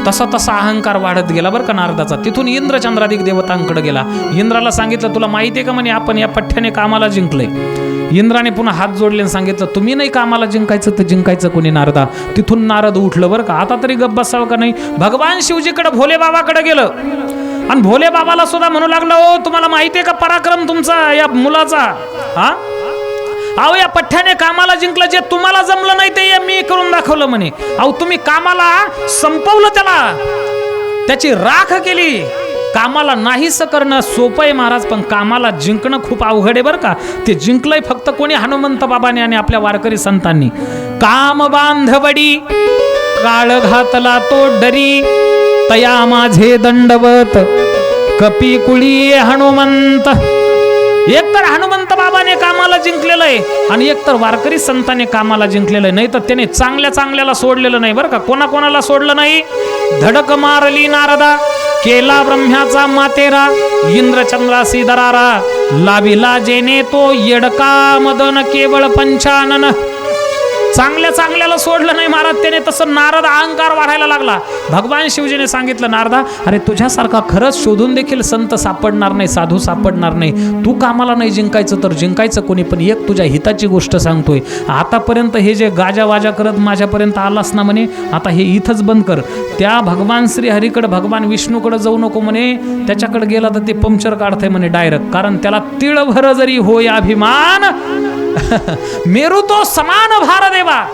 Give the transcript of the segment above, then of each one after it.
तसा तसा अहंकार वाढत गेला बरं का नारदाचा. तिथून इंद्र चंद्रादिक देवतांकडे गेला. इंद्राला सांगितलं, तुला माहिती आहे का म्हणे आपण या पठ्ठ्याने कामाला जिंकलंय. इंद्राने पुन्हा हात जोडले आणि सांगितलं, तुम्ही नाही कामाला जिंकायचं तर जिंकायचं कोणी नारदा. तिथून नारद उठलं बरं का. आता तरी गप्प बसावं का नाही. भगवान शिवजीकडे भोले बाबाकडे गेलं आणि भोले बाबाला सुद्धा म्हणू लागलं, ओ तुम्हाला माहिती आहे का पराक्रम तुमचा या मुलाचा. हा अहो या पठ्ठ्याने कामाला जिंकलं, जे तुम्हाला जमलं नाही ते मी करून दाखवलं म्हणे. अहो तुम्ही कामाला संपवलं, त्याची राख केली. कामाला नाहीस करणं सोपं आहे महाराज, पण कामाला जिंकणं खूप अवघड आहे बरं का. ते जिंकलंय फक्त कोणी, हनुमंत बाबाने आणि आपल्या वारकरी संतांनी. काम बांधवडी काळ घातला तो डरी, तया माझे दंडवत कपी कुळी हनुमंत. एकतर हनुमंत बाबाने कामाला जिंकलेलं आहे आणि एकतर वारकरी संतांनी कामाला जिंकलेलं आहे. नाही तर त्याने चांगल्या चांगल्याला सोडलेलं नाही बरं का. कोणाकोणाला सोडलं नाही. धडक मारली नारदा केला ब्रह्म्याचा मातेरा, इंद्रचंद्रासी दरारा लाविला जेने तो येडका मदन केवळ पंचानन. चांगल्या चांगल्याला सोडलं नाही महाराज त्याने. तसं नारद अहंकार वाढायला लागला. भगवान शिवजीने सांगितलं, नारदा अरे तुझ्यासारखा खरंच शोधून देखील संत सापडणार नाही, साधू सापडणार नाही. तू कामाला नाही जिंकायचं तर जिंकायचं कोणी, पण एक तुझ्या हिताची गोष्ट सांगतोय. आतापर्यंत हे जे गाजावाजा करत माझ्यापर्यंत आलास ना म्हणे, आता हे इथंच बंद कर. त्या भगवान श्री हरीकडे भगवान विष्णूकडे जाऊ नको म्हणे. त्याच्याकडे गेला तर ते पंक्चर काढतंय म्हणे डायरेक्ट. कारण त्याला तिळभर जरी होय अभिमान मेरू तो समान भार देवा.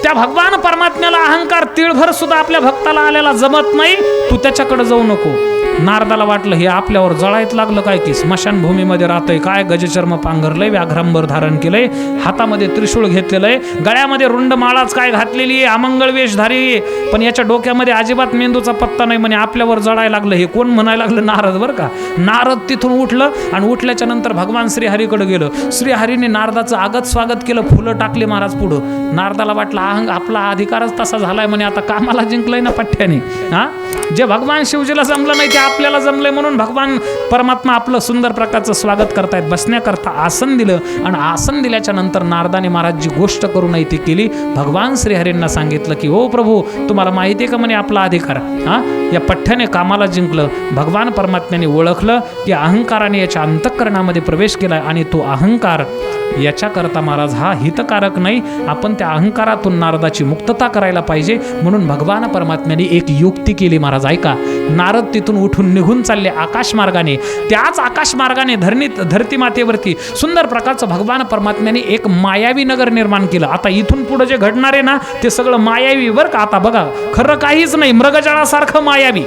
त्या भगवान परमात्म्याला अहंकार तिळभर सुद्धा आपल्या भक्ताला आलेला जमत नाही. तू त्याच्याकडे जाऊ नको. नारदाला वाटलं हे आपल्यावर जळायत लागलं काय की, स्मशानभूमीमध्ये राहतंय काय. गजचर्म पांघरलंय, व्याघ्रांबर धारण केलंय, हातामध्ये त्रिशूळ घेतलेलंय, गळ्यामध्ये रुंड माळाच काय घातलेली आहे, अमंगळ वेशधारी, पण याच्या डोक्यामध्ये अजिबात मेंदूचा पत्ता नाही म्हणे. आपल्यावर जळायला लागलं. हे कोण म्हणायला लागलं? नारद बरं का. नारद तिथून उठलं आणि उठल्याच्या नंतर भगवान श्रीहरीकडे गेलं. श्रीहरीने नारदाचं आगत स्वागत केलं, फुलं टाकली महाराज पुढं. नारदाला वाटलं आपला अधिकारच तसा झालाय म्हणे, आता कामाला जिंकलंय ना पठ्ठ्याने. हा जे भगवान शिवजीला जमलं नाही ते आपल्याला जमलंय, म्हणून भगवान परमात्मा आपलं सुंदर प्रकारचं स्वागत करतायत. बसण्याकरता आसन दिलं आणि आसन दिल्याच्या नंतर नारदाने महाराज जी गोष्ट करू नये ती केली. भगवान श्रीहरींना सांगितलं की हो प्रभू तुम्हाला माहिती आहे का म्हणे आपला अधिकार. हा या पठ्ठ्याने कामाला जिंकलं. भगवान परमात्म्याने ओळखलं की अहंकाराने याच्या अंतःकरणामध्ये प्रवेश केला आणि तो अहंकार याच्याकरता महाराज हा हितकारक नाही. आपण त्या अहंकारातून नारदाची मुक्तता करायला पाहिजे. म्हणून भगवान परमात्म्याने एक युक्ती केली महाराज. ऐका, नारद तिथून उठून निघून चालले आकाश मार्गाने. त्याच आकाश मार्गाने धरती मातेवरती सुंदर प्रकारचं भगवान परमात्म्याने एक मायावी नगर निर्माण केलं. आता इथून पुढे जे घडणार आहे ना ते सगळं मायावी बरं का. आता बघा खरं काहीच नाही, मृगजळासारखं मायावी.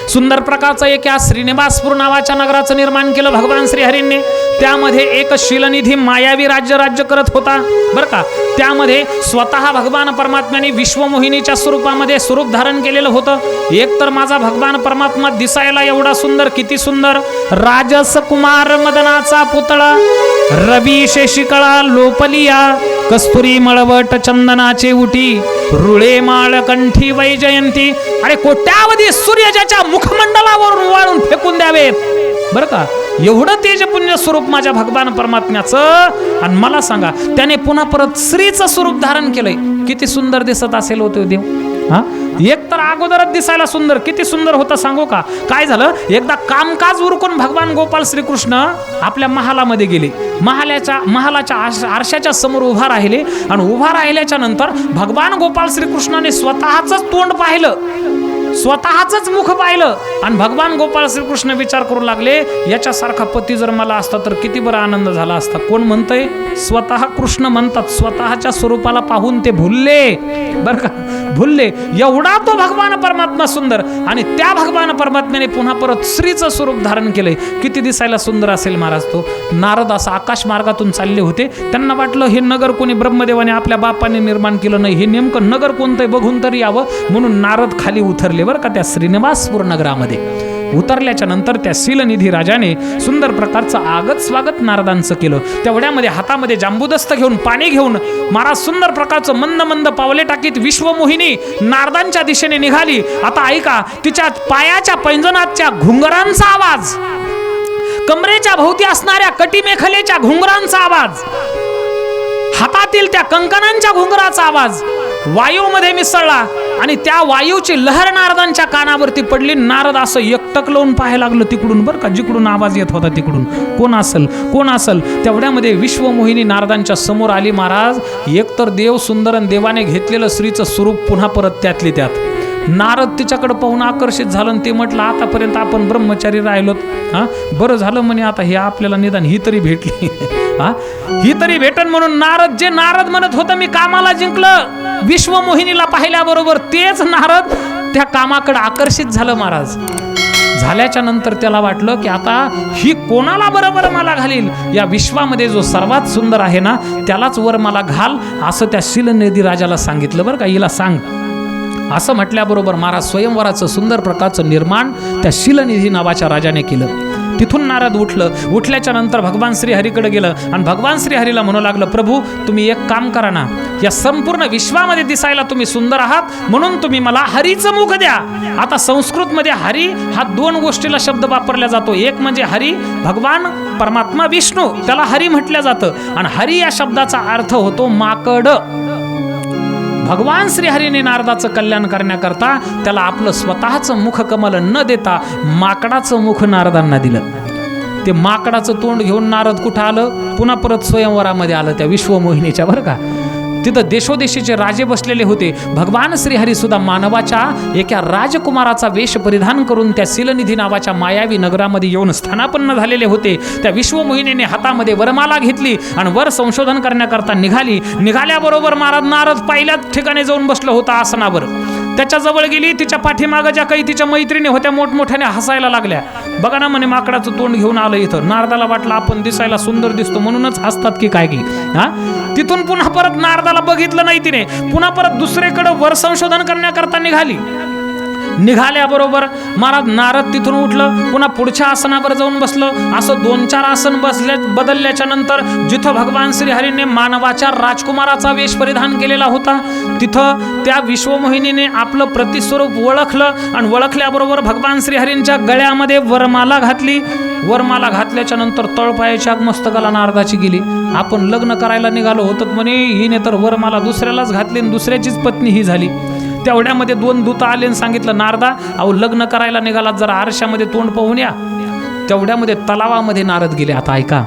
सुंदर प्रकारचं एक या श्रीनिवासपूर नावाच्या नगराचं निर्माण केलं भगवान श्रीहरींनी. त्यामध्ये एक शीलनिधी मायावी राज्य करत होता बरं का. त्यामध्ये स्वतः भगवान परमात्म्याने विश्वमोहिनीच्या स्वरूपामध्ये स्वरूप धारण केलेलं होतं. एक तर माझा भगवान परमात्मा दिसायला एवढा सुंदर, किती सुंदर. राजस कुमार मदनाचा पुतळा, रवी शेशिकळा लोपलिया, कस्तुरी मळवट चंदनाचे उटी, रुळे माळ कंठी वैजयंती. अरे कोट्यावधी सूर्य ज्याच्या मुखमंडलावरून वाळून फेकून द्यावेत बरं का. एवढं तेजपुण्य स्वरूप माझ्या भगवान परमात्म्याचं. आणि मला सांगा त्याने पुन्हा परत स्त्रीचं स्वरूप धारण केलंय. किती सुंदर दिसत असेल होते देव. हा एक तर अगोदरच दिसायला सुंदर, किती सुंदर होतं सांगू का. काय झालं, एकदा कामकाज उरकून भगवान गोपाल श्रीकृष्ण आपल्या महालामध्ये गेले. महालाच्या आरशाच्या समोर उभा राहिले आणि उभा राहिल्याच्या नंतर भगवान गोपाल श्रीकृष्णाने स्वतःच तोंड पाहिलं, स्वतःच मुख पाहिलं आणि भगवान गोपाळ श्रीकृष्ण विचार करू लागले याच्यासारखा पती जर मला असता तर किती बरा आनंद झाला असता. कोण म्हणतंय? स्वतः कृष्ण म्हणतात. स्वतःच्या स्वरूपाला पाहून ते भुलले बरं का, भुलले. एवढा तो भगवान परमात्मा सुंदर. आणि त्या भगवान परमात्म्याने पुन्हा परत स्त्रीचं स्वरूप धारण केलंय. किती दिसायला सुंदर असेल महाराज तो. नारद असं आकाश मार्गातून चालले होते. त्यांना वाटलं हे नगर कोणी ब्रह्मदेवाने आपल्या बापाने निर्माण केलं नाही, हे नेमकं नगर कोणतंय बघून तरी यावं. म्हणून नारद खाली उतरले बरं का त्या श्रीनिवासपूर नगरामध्ये. उतरल्याच्या नंतर त्या शीलनिधी राजाने सुंदर प्रकारचं आगत स्वागत नारदांचं केलं. तेवढ्यामध्ये हातामध्ये जांबूदस्त घेऊन पाणी घेऊन महाराज सुंदर प्रकारचं मंद मंद पावले टाकीत विश्वमोहिनी नारदांच्या दिशेने निघाली. आता ऐका, तिच्या पायाच्या पैंजणाच्या घुंगरांचा आवाज, कमरेच्या भोवती असणाऱ्या कटीमेखलेच्या घुंगरांचा आवाज, हातातील त्या कंकणांच्या घुंगराचा आवाज, वायूमध्ये मिसळला आणि त्या वायूची लहर नारदांच्या कानावरती पडली. नारद असं एकटक लावून पाहायला लागलं तिकडून, बरं का, जिकडून आवाज येत होता तिकडून. कोण असल तेवढ्यामध्ये विश्वमोहिनी नारदांच्या समोर आली. महाराज, एकतर देव सुंदर आणि देवाने घेतलेलं स्त्रीचं स्वरूप पुन्हा परत त्यातली त्यात. नारद तिच्याकडे पाहून आकर्षित झालं. ते म्हटलं, आतापर्यंत आपण ब्रह्मचारी राहिलोत, बरं झालं म्हणे आता हे आपल्याला निदान ही तरी भेटली. ही तरी भेटन म्हणून नारद म्हणत होतं मी कामाला जिंकलं, विश्वमोहिनीला पाहिल्याबरोबर तेच नारद त्या कामाकडे आकर्षित झालं. महाराज, झाल्याच्या नंतर त्याला वाटलं की आता ही कोणाला बरोबर मला घालील, या विश्वामध्ये जो सर्वात सुंदर आहे ना त्यालाच वर मला घाल, असं त्या शीलनिधी राजाला सांगितलं. बरं का, हिला सांग. असं म्हटल्याबरोबर महाराज स्वयंवराचं सुंदर प्रकारचं निर्माण त्या शीलनिधी नावाच्या राजाने केलं. तिथून नारद उठल्याच्या नंतर भगवान श्रीहरीकडे गेलं आणि भगवान श्रीहरीला म्हणू लागलं, प्रभू तुम्ही एक काम करा ना, या संपूर्ण विश्वामध्ये दिसायला तुम्ही सुंदर आहात म्हणून तुम्ही मला हरीचं मुख द्या. आता संस्कृतमध्ये हरी हा 2 गोष्टीला शब्द वापरला जातो. एक म्हणजे हरी, भगवान परमात्मा विष्णू, त्याला हरी म्हटलं जातं, आणि हरी या शब्दाचा अर्थ होतो माकड. भगवान श्रीहरीने नारदाचं कल्याण करण्याकरता त्याला आपलं स्वतःचं मुखकमल न देता माकडाचं मुख नारदांना दिलं. ते माकडाचं तोंड घेऊन नारद कुठं आलं, पुन्हा परत स्वयंवरामध्ये आलं त्या विश्वमोहिनीच्या. बरं का, तिथं देशोदेशीचे राजे बसलेले होते. भगवान श्रीहरी सुद्धा मानवाच्या एका राजकुमाराचा वेश परिधान करून त्या शीलनिधी नावाच्या मायावी नगरामध्ये येऊन स्थानापन्न झालेले होते. त्या विश्वमोहिनीने हातामध्ये वरमाला घेतली आणि वर संशोधन करण्याकरता निघाल्याबरोबर नारद पहिल्याच ठिकाणी जाऊन बसलं होतं आसनावर. त्याच्या जवळ गेली, तिच्या पाठीमागं ज्या काही तिच्या मैत्रिणी होत्या मोठमोठ्याने हसायला लागल्या. बघा ना म्हणे, माकडाचं तोंड घेऊन आलं इथं. नारदाला वाटलं आपण दिसायला सुंदर दिसतो म्हणूनच हसतात की काय की. तिथून पुन्हा परत नारदाला बघितलं नाही तिने. पुन्हा परत दुसरीकडे वर संशोधन करण्याकरता निघाल्याबरोबर महाराज नारद तिथून उठलं, पुन्हा पुढच्या आसनावर जाऊन बसलं. असं 2-4 आसन बदलल्याच्या नंतर जिथं भगवान श्रीहरीने मानवाच्या राजकुमाराचा वेश परिधान केलेला होता तिथं त्या विश्वमोहिनीने आपलं प्रतिस्वरूप ओळखलं आणि ओळखल्याबरोबर भगवान श्रीहरींच्या गळ्यामध्ये वरमाला घातली. वरमाला घातल्याच्या नंतर तळपायाच्या मस्तकाला नारदाची गेली. आपण लग्न करायला निघालो होतो म्हणे, हिने तर वरमाला दुसऱ्यालाच घातली आणि दुसऱ्याचीच पत्नी ही झाली. तेवढ्यामध्ये 2 दूत आले आणि सांगितलं, नारदा अहो लग्न करायला निघाला, जरा आरशामध्ये तोंड पाहून या. तेवढ्यामध्ये तलावामध्ये नारद गेले. आता ऐका,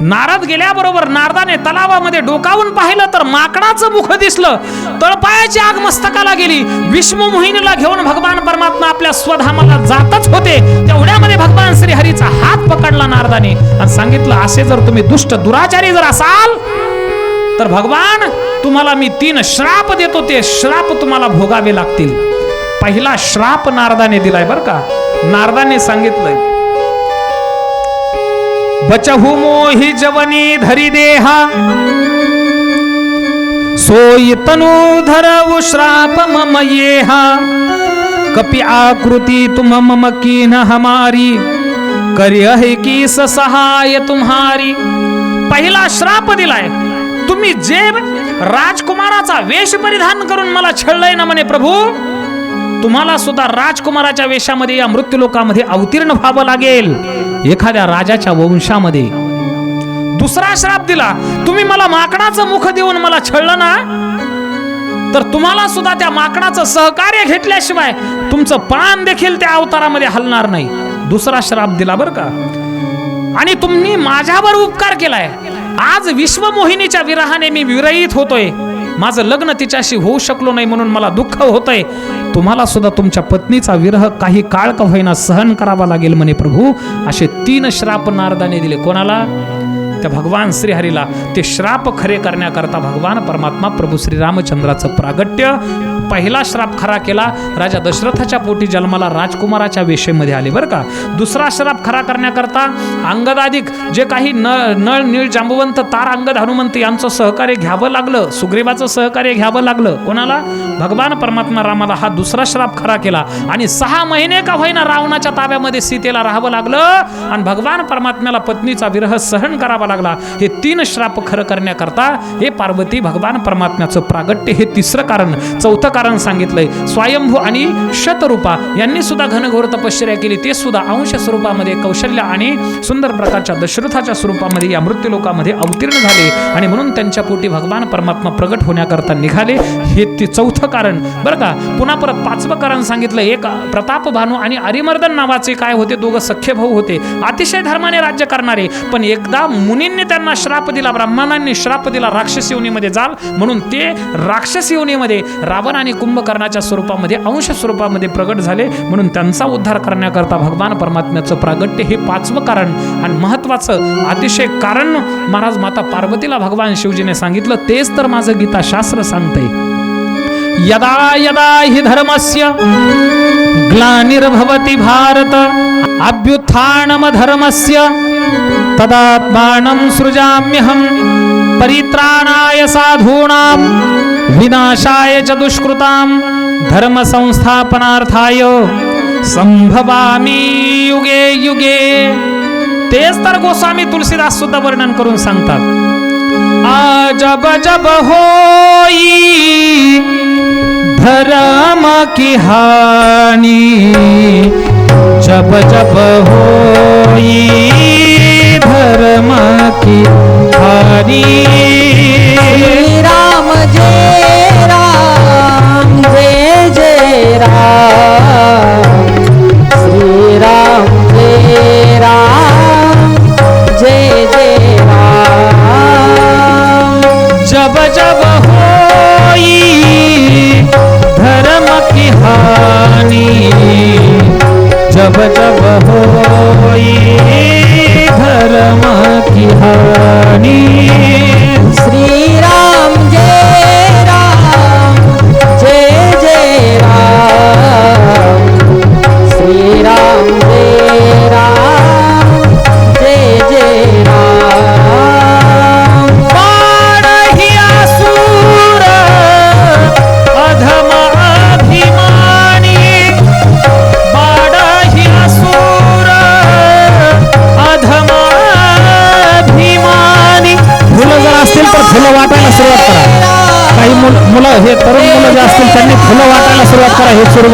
नारद गेल्याबरोबर नारदाने तलावामध्ये डोकावून पाहिलं तर माकडाचं मुख दिसलं. तळपायाची आग मस्तकाला गेली. विश्वमोहिनीला घेऊन भगवान परमात्मा आपल्या स्वधामाला जातच होते. तेवढ्यामध्ये भगवान श्रीहरीचा हात पकडला नारदाने आणि सांगितलं, असे जर तुम्ही दुष्ट दुराचारी जर असाल तर भगवान तुम्हाला मी 3 श्राप देतो, ते श्राप तुम्हाला भोगावे लागतील. पहिला श्राप नारदाने दिलाय बरं का. नारदाने सांगितलंय, बचहु मोहि जवनी धरी देहा सोई तनु धरवु श्राप मम येहा कपि आकृति तुम मम कीन हमारी करियहि की सहाय तुम्हारी. पहिला श्राप दिलाय, तुम्ही जे राजकुमाराचा वेश परिधान करून मला छळलंय ना म्हणे प्रभू, तुम्हाला सुद्धा राजकुमाराच्या वेशामध्ये या मृत्यूलोकामध्ये अवतीर्ण व्हावं लागेल, एखाद्या राजाच्या वंशामध्ये. दुसरा श्राप दिला, तुम्ही मला माकडाचं मुख देऊन मला छळलं ना, तर तुम्हाला सुद्धा त्या माकडाचं सहकार्य घेतल्याशिवाय तुमचं पान देखील त्या अवतारामध्ये हलणार नाही. दुसरा श्राप दिला बरं का. आणि तुम्ही माझ्यावर उपकार केलाय. आज विश्वमोहिनीच्या विरहाने मी विरहित होतोय, माझं लग्न तिच्याशी होऊ शकलो नाही म्हणून मला दुःख होतंय. तुम्हाला सुद्धा तुमच्या पत्नीचा विरह काही काळ का होईना सहन करावा लागेल म्हणे प्रभू. असे 3 श्राप नारदाने दिले. कोणाला? त्या भगवान श्रीहरीला. ते श्राप खरे करण्याकरता भगवान परमात्मा प्रभू श्रीरामचंद्राचं प्रागट्य. पहिला श्राप खरा केला, राजा दशरथाच्या पोटी जन्माला राजकुमाराच्या वेशेमध्ये आले बरं का. दुसरा श्राप खरा करण्याकरता अंगदादिक जे काही नळ नीळ जांबवंत तार अंगद हनुमंत यांचं सहकार्य घ्यावं लागलं, सुग्रीवाचं सहकार्य घ्यावं लागलं. कोणाला? भगवान परमात्मा रामाला. हा दुसरा श्राप खरा केला आणि 6 महिने का होईना रावणाच्या ताब्यामध्ये सीतेला राहावं लागलं आणि भगवान परमात्म्याला पत्नीचा विरह सहन करावा लागला. हे 3 श्राप खरं करण्याकरता हे पार्वती भगवान परमात्म्याचं प्रागट्य हे 3रं कारण. 4थं कारण सांगितलंय स्वयंभू आणि शतरूपा यांनी सुद्धा घनघोर तपश्चर्या केली. ते सुद्धा अंश स्वरूपामध्ये कौशल्य आणि सुंदर प्रकारच्या दशरथाच्या स्वरूपामध्ये या मृत्यूलोकामध्ये अवतीर्ण झाले आणि म्हणून त्यांच्या पोटी भगवान परमात्मा प्रगट होण्याकरता निघाले. हे 4थं कारण बरं का. पुन्हा परत 5वं कारण सांगितलं. एक प्रताप भानू आणि अरिमर्दन नावाचे काय होते, दोघं सख्य भाऊ होते, अतिशय धर्माने राज्य करणारे. पण एकदा मुनींनी त्यांना श्राप दिला, ब्राह्मणांनी श्राप दिला, राक्षस योनीमध्ये जाल म्हणून ते राक्षस योनीमध्ये रावण आणि कुंभकर्णाच्या स्वरूपामध्ये अंश स्वरूपामध्ये प्रगट झाले. म्हणून त्यांचा उद्धार करण्याकरता भगवान परमात्म्याचं प्रागट्य हे 5वं कारण. आणि महत्वाचं अतिशय कारण महाराज माता पार्वतीला भगवान शिवजीने सांगितलं. तेच तर माझं गीताशास्त्र सांगतंय. यदा यदा हि धर्मस्य ग्लानिर्भवति भारत अभ्युत्थानमधर्मस्य तदात्मानं सृजाम्यहं परित्राणाय साधूनां विनाशाय च दुष्कृतां धर्म संस्थापनार्थाय संभवामि युगे युगे. तेच तर गोस्वामी तुलसीदास सुद्धा वर्णन करून सांगतात. जब जब होई धर्म की हानि, जब जब होई धर्म की हानि, राम जय राम जय जय राम, श्री राम जय राम जय जय राम. जब जब होई धर्म की हानि, जब जब होई धर्म की हानि, श्री राम जय राम जय जय राम, श्री राम जय राम जय जय राम. बाळही असुर अधम अभिमानी, बाळही असुर अधम अभिमानी. फुलं जर असतील तर फुलं वाटायला सुरुवात करा. काही मुलं हे तरुण मुलं जे असतील त्यांनी फुलं वाटायला सुरुवात करा. हे सुरू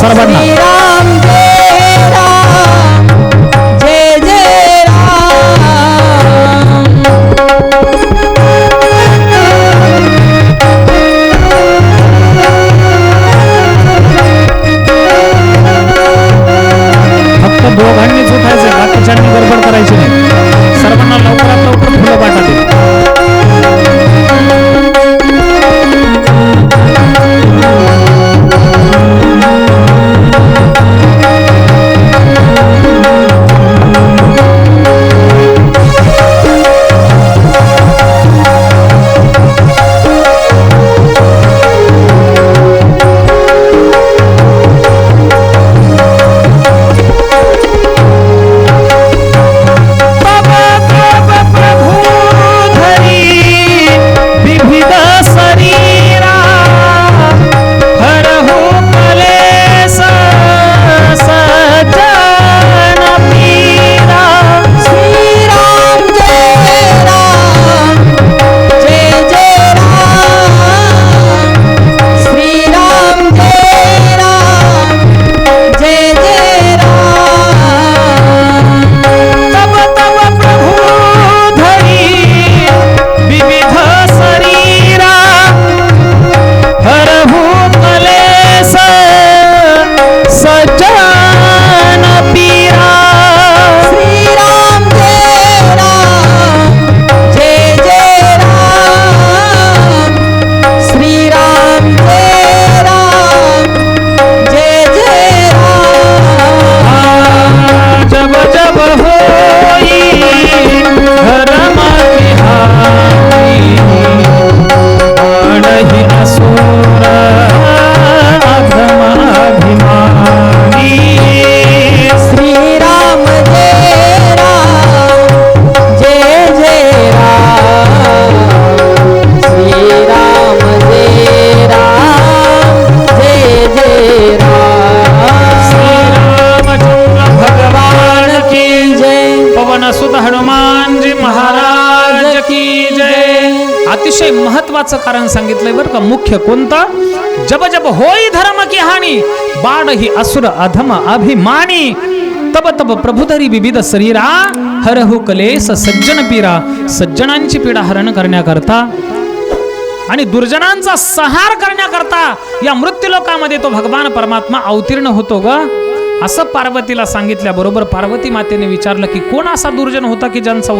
सर्वांना. श्री राम जय राम जय जय राम. फक्त दोघांनीच उठायचं, बाकीच्यांनी गडबड करायची नाही. सर्वांना लवकरात लवकर फुलं वाटावी. अतिशय महत्वाचं कारण सांगितलंय बरं का. मुख्य कोणतं? जब जब होई धर्म की हानी, बाण ही असुर अधम अभिमानी, तब तब प्रभुधरी विविध शरीरा, हरहु कलेस सज्जन पीरा. सज्जनांची पीडा हरण करण्याकरता आणि दुर्जनांचा संहार करण्याकरता या मृत्यूलोकामध्ये तो भगवान परमात्मा अवतीर्ण होतो ग. असं पार्वतीला सांगितल्याबरोबर पार्वती मातेने विचारलं की कोण असा दुर्जन होता की ज्यांचा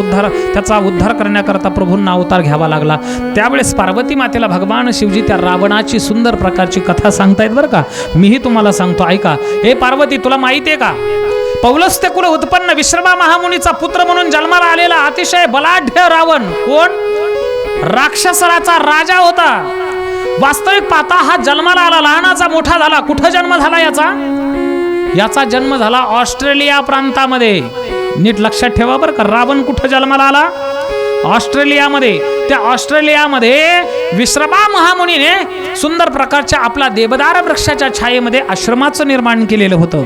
त्याचा उद्धार करण्याकरता प्रभूंना अवतार घ्यावा लागला. त्यावेळेस पार्वती मातेला भगवान शिवजी त्या रावणाची सुंदर प्रकारची कथा सांगतायत बरं का. मीही तुम्हाला सांगतो ऐका. हे पार्वती, तुला माहिती आहे का, पौलस्त्य कुल उत्पन्न विश्रवा महामुनीचा पुत्र म्हणून जन्माला आलेला अतिशय बलाढ्य रावण कोण? राक्षसराचा राजा होता. वास्तविक पाहता हा जन्माला आला, लहानाचा मोठा झाला. कुठं जन्म झाला याचा जन्म झाला ऑस्ट्रेलिया प्रांतामध्ये. नीट लक्षात ठेवा बरं का. रावण कुठं जन्माला आला? ऑस्ट्रेलियामध्ये. त्या ऑस्ट्रेलियामध्ये विश्रवा महामुनीने सुंदर प्रकारच्या आपला देवदार वृक्षाच्या छायेमध्ये आश्रमाचं निर्माण केलेलं होतं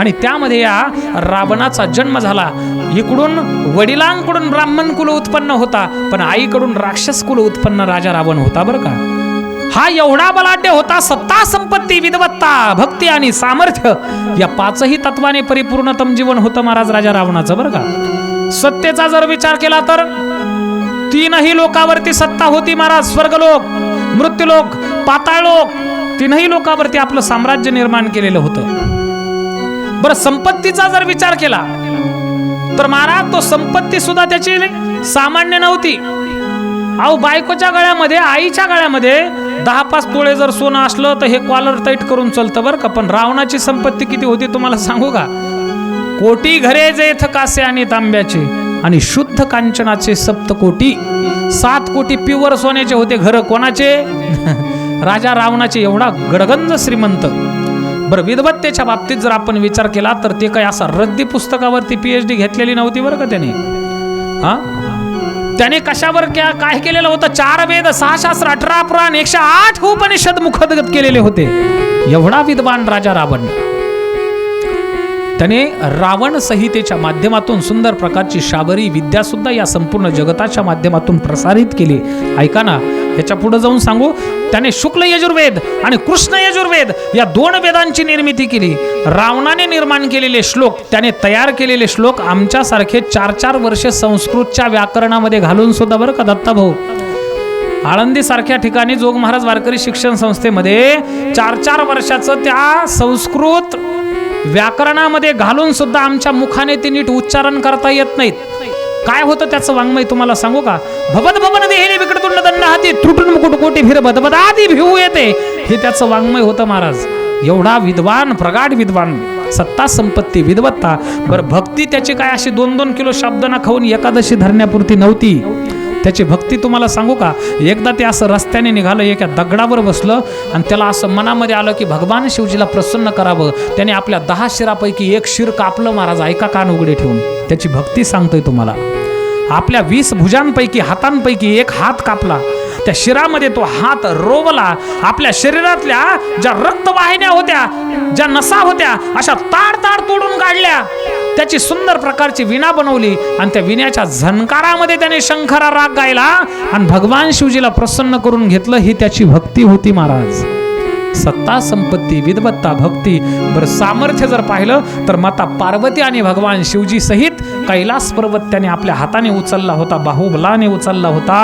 आणि त्यामध्ये या रावणाचा जन्म झाला. इकडून वडिलांकडून ब्राह्मण कुल उत्पन्न होता, पण आईकडून राक्षस कुल उत्पन्न राजा रावण होता बरं का. हा एवढा बलाढ्य होता. सत्ता, संपत्ती, विद्वत्ता, भक्ती आणि सामर्थ्य या पाचही तत्वाने परिपूर्णतम जीवन होतं महाराज राजा रावणाचं बरं का. सत्तेचा जर विचार केला तर तीनही लोकावरती सत्ता होती महाराज. स्वर्गलोक, मृत्यूलोक, पाताळलोक, तीनही लोकावरती आपलं साम्राज्य निर्माण केलेलं होतं. बरं, संपत्तीचा जर विचार केला तर महाराज तो संपत्ती सुद्धा त्याची सामान्य नव्हती. अहो, बायकोच्या गळ्यामध्ये, आईच्या गळ्यामध्ये 10-5 तोळे जर सोनं असलं तर हे कॉलर टाईट करून चलतं बरं का. पण रावणाची संपत्ती किती होती तुम्हाला सांगू का? कोटी घरे जेथ कासे आणि तांब्याचे आणि शुद्ध कांचनाचे 7 कोटी. 7 कोटी प्युअर सोन्याचे होते घर. कोणाचे? राजा रावणाचे. एवढा गडगंज श्रीमंत. बरं, विद्वत्तेच्या बाबतीत जर आपण विचार केला तर ते काही असा रद्दी पुस्तकावरती PhD घेतलेली नव्हती बरं का त्याने. त्याने कशावर काय केलेलं होतं? 4 वेद, 6 शास्त्र, 18 पुराण, 108 उपनिषद मुखोद्गत केलेले होते. एवढा विद्वान राजा रावण. त्याने रावण संहितेच्या माध्यमातून सुंदर प्रकारची शाबरी विद्या सुद्धा या संपूर्ण जगताच्या माध्यमातून प्रसारित केली. ऐका ना, याच्या पुढे जाऊन सांगू. त्याने शुक्ल यजुर्वेद आणि कृष्ण यजुर्वेद या 2 वेदांची निर्मिती केली. रावणाने निर्माण केलेले श्लोक, त्याने तयार केलेले श्लोक आमच्यासारखे 4-4 वर्षे संस्कृतच्या व्याकरणामध्ये घालून सुद्धा बरं का दत्ताभाऊ. आळंदी सारख्या ठिकाणी जोग महाराज वारकरी शिक्षण संस्थेमध्ये 4-4 वर्षाचं त्या संस्कृत व्याकरणामध्ये घालून सुद्धा आमच्या मुखाने ते नीट उच्चारण करता येत नाहीत. काय होतं त्याचं वाङ्मय तुम्हाला सांगू का? भवद भवन देहली विकटतुंड दंड हाती त्रुटून मुकुट कोटी फिर बदबदादी भिवू येते, हे त्याचं वाङ्मय होतं महाराज. एवढा विद्वान, प्रगाढ विद्वान. सत्ता, संपत्ती, विद्वत्ता. बरं, भक्ती त्याची काय अशी 2-2 किलो शब्दांना खाऊन एकादशी धरण्यापुरती नव्हती. त्याची भक्ती तुम्हाला सांगू का? एकदा ते असं रस्त्याने निघालं, एका दगडावर बसलं आणि त्याला असं मनामध्ये आलं की भगवान शिवजीला प्रसन्न करावं. त्याने आपल्या 10 शिरापैकी 1 शिर कापलं महाराज. ऐका कान उघडे ठेवून. त्याची भक्ती सांगतोय तुम्हाला. आपल्या 20 भुजांपैकी, हातांपैकी 1 हात कापला. त्या शिरामध्ये तो हात रोवला. आपल्या शरीरातल्या ज्या रक्तवाहिन्या होत्या, ज्या नसा होत्या, अशा ताड तोडून काढल्या. त्याची सुंदर प्रकारची विणा बनवली आणि त्या विण्याच्या झणकारामध्ये त्याने शंखरा राग गायला आणि भगवान शिवजीला प्रसन्न करून घेतलं. ही त्याची भक्ती होती महाराज. सत्ता, संपत्ती, विद्वत्ता, भक्ती. बरं, सामर्थ्य जर पाहिलं तर माता पार्वती आणि भगवान शिवजी सहित कैलास पर्वत त्याने आपल्या हाताने उचलला होता, बाहुबलाने उचलला होता.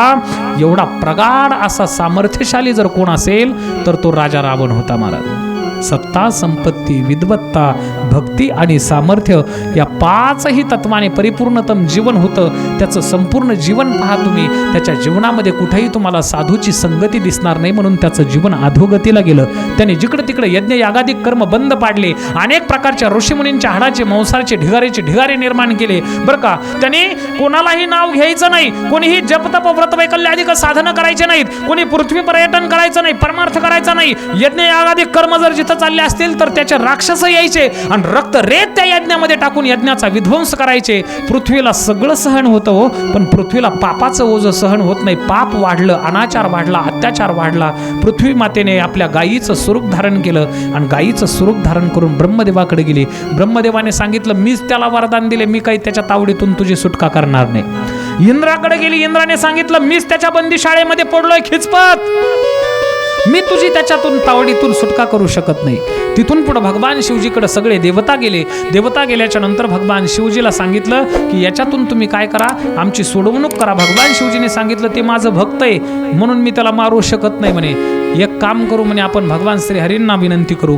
एवढा प्रगाढ असा सामर्थ्यशाली जर कोण असेल तर तो राजा रावण होता महाराज. सत्ता, संपत्ती, विद्वत्ता, भक्ती आणि सामर्थ्य या 5ही तत्वाने परिपूर्णतम जीवन होतं. त्याचं संपूर्ण जीवन पहा तुम्ही. त्याच्या जीवनामध्ये कुठेही तुम्हाला साधूची संगती दिसणार नाही, म्हणून त्याचं जीवन अधोगतीला गेलं. त्याने जिकडे तिकडे यज्ञ यागादिक कर्म बंद पाडले. अनेक प्रकारच्या ऋषीमुनींच्या हाडाचे, मांसाचे, ढिगारे निर्माण केले बरं का. त्याने कोणालाही नाव घ्यायचं नाही, कोणीही जपतप व्रत वैकल्याधिक साधनं करायचे नाहीत, कोणी पृथ्वी पर्यटन करायचं नाही, परमार्थ करायचा नाही. यज्ञ यागादिक कर्म जर जिथं चालले असतील तर त्याचे राक्षस यायचे आणि रक्त रेत त्या यज्ञामध्ये टाकून यज्ञाचा विध्वंस करायचे. पृथ्वीला सगळं सहन होतं हो, पण पृथ्वीला पापाचं ओझं सहन होत नाही. पाप वाढलं, अनाचार वाढला, अत्याचार वाढला. पृथ्वी मातेने आपल्या गायीचं स्वरूप धारण केलं आणि गायीचं स्वरूप धारण करून ब्रह्मदेवाकडे गेली. ब्रह्मदेवाने सांगितलं, मीच त्याला वरदान दिले, मी काही त्याच्या तावडीतून तुझी सुटका करणार नाही. इंद्राकडे गेली. इंद्राने सांगितलं मीच त्याच्या बंदी शाळेमध्ये पडलोय खिचपत, मी तुझी त्याच्यातून तावडीतून सुटका करू शकत नाही. तिथून पुढे भगवान शिवजीकडे सगळे देवता गेले. देवता गेल्याच्या नंतर भगवान शिवजीला सांगितलं की याच्यातून तुम्ही काय करा, आमची सोडवणूक करा. भगवान शिवजीने सांगितलं ते माझं भक्त आहे म्हणून मी त्याला मारू शकत नाही म्हणे. एक काम करू म्हणे, आपण भगवान श्री हरींना विनंती करू.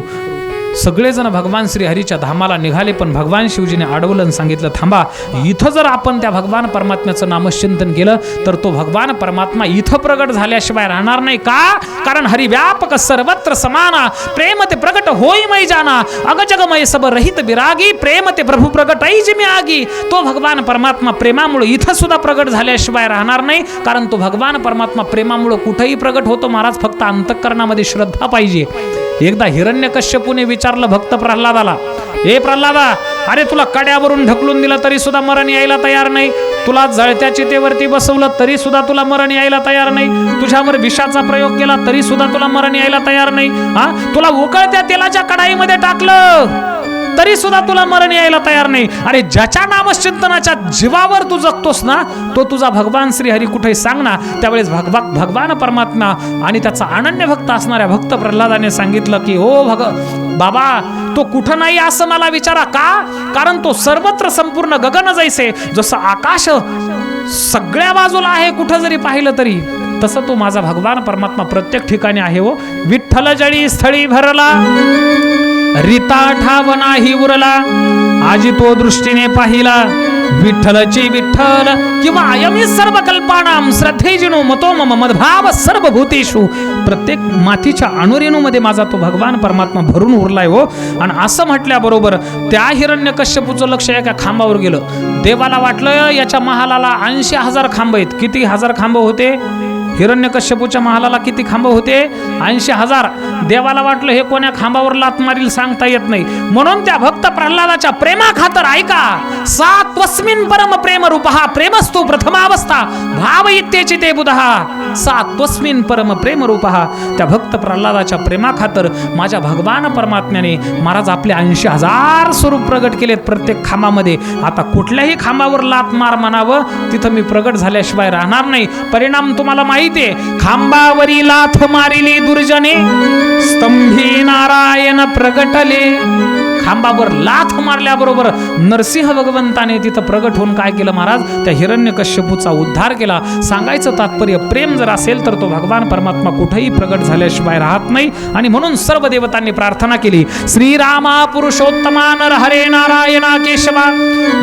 सगळेजण भगवान श्री हरीच्या धामाला निघाले. पण भगवान शिवजीने अडवलं आणि सांगितलं थांबा, इथं जर आपण त्या भगवान परमात्म्याचं नामचिंतन केलं तर तो भगवान परमात्मा इथं प्रगट झाल्याशिवाय राहणार नाही. का? कारण हरी व्यापक सर्वत्र समाना, प्रेम ते प्रगट होई मै जाना, अगजगमय सब रहित विरागी, प्रेम ते प्रभू प्रगट ऐज मी आगी. तो भगवान परमात्मा प्रेमामुळे इथं सुद्धा प्रगट झाल्याशिवाय राहणार नाही. कारण तो भगवान परमात्मा प्रेमामुळे कुठेही प्रगट होतो महाराज, फक्त अंतःकरणामध्ये श्रद्धा पाहिजे. एकदा हिरण्यकश्यपूने विचारलं भक्त प्रल्हादाला, ए प्रल्हादा, अरे तुला कड्यावरून ढकलून दिलं तरी सुद्धा मरण यायला तयार नाही, तुला जळत्या चितेवरती बसवलं तरी सुद्धा तुला मरण यायला तयार नाही, तुझ्यावर विषाचा प्रयोग केला तरी सुद्धा तुला मरण यायला तयार नाही, हा तुला उकळत्या तेलाच्या कढाईमध्ये टाकलं तरी सुद्धा तुला मरण यायला तयार नाही. अरे ज्याच्या नामचिंतनाच्या जीवावर तू जगतोस ना, तो तुझा भगवान श्री हरी कुठे सांग ना. त्यावेळेस भगवान परमात्मा आणि त्याचा अनन्य भक्त असणाऱ्या भक्त प्रल्हादाने सांगितलं की ओ बाबा, तो कुठं नाही असं मला विचारा. का? कारण तो सर्वत्र संपूर्ण गगन जैसे, जसं आकाश सगळ्या बाजूला आहे कुठं जरी पाहिलं तरी, तसं तो माझा भगवान परमात्मा प्रत्येक ठिकाणी आहे. हो विठ्ठल जळी स्थळी भरला, रीता ठाव नाही उरला, आजी तो दृष्टीने पाहिला, विठ्ठलची विठ्ठल किंवा अयमी सर्व कल्पानाम श्रद्धेजिनो मतो मम मदभाव सर्व भूतेषु. प्रत्येक मातीच्या अणुरेणूमध्ये माझा तो भगवान परमात्मा भरून उरलाय. हो आणि असं म्हटल्याबरोबर त्या हिरण्यकश्यपूचं लक्ष एका खांबावर गेलं. देवाला वाटलं याच्या महालाला 80,000 खांब आहेत. किती हजार खांब होते? हिरण्यकश्यपूच्या महालाला किती खांब होते? 80,000. देवाला वाटलं हे कोण्या खांबावर लात मारील सांगता येत नाही. म्हणून त्या भक्त प्रल्हादाच्या प्रेमा खातर ऐका, सात्वस्मिन परम प्रेम रूपहा प्रेमस्तु प्रथमावस्था भाव इत्येची ते बुधहा, सात्वस्मिन परम प्रेम रूपहा. त्या भक्त प्रल्हादाच्या प्रेमा खातर माझ्या भगवान परमात्म्याने महाराज आपले 80,000 स्वरूप प्रगट केलेत प्रत्येक खांबामध्ये. आता कुठल्याही खांबावर लात मार म्हणावं, तिथं मी प्रगट झाल्याशिवाय राहणार नाही. परिणाम तुम्हाला माहिती आहे, खांबावरी लाथ मारिली दुर्जने, स्तंभी नारायण प्रगटले. खांबावर लाथ मारल्याबरोबर नरसिंह भगवंताने तिथं प्रगट होऊन काय केलं महाराज? त्या हिरण्यकश्यपूचा उद्धार केला. सांगायचं तात्पर्य, प्रेम जर असेल तर तो भगवान परमात्मा कुठेही प्रगट झाल्याशिवाय राहत नाही. आणि म्हणून सर्व देवतांनी प्रार्थना केली, श्रीरामा पुरुषोत्तमा नर हरे नारायणा केशवा,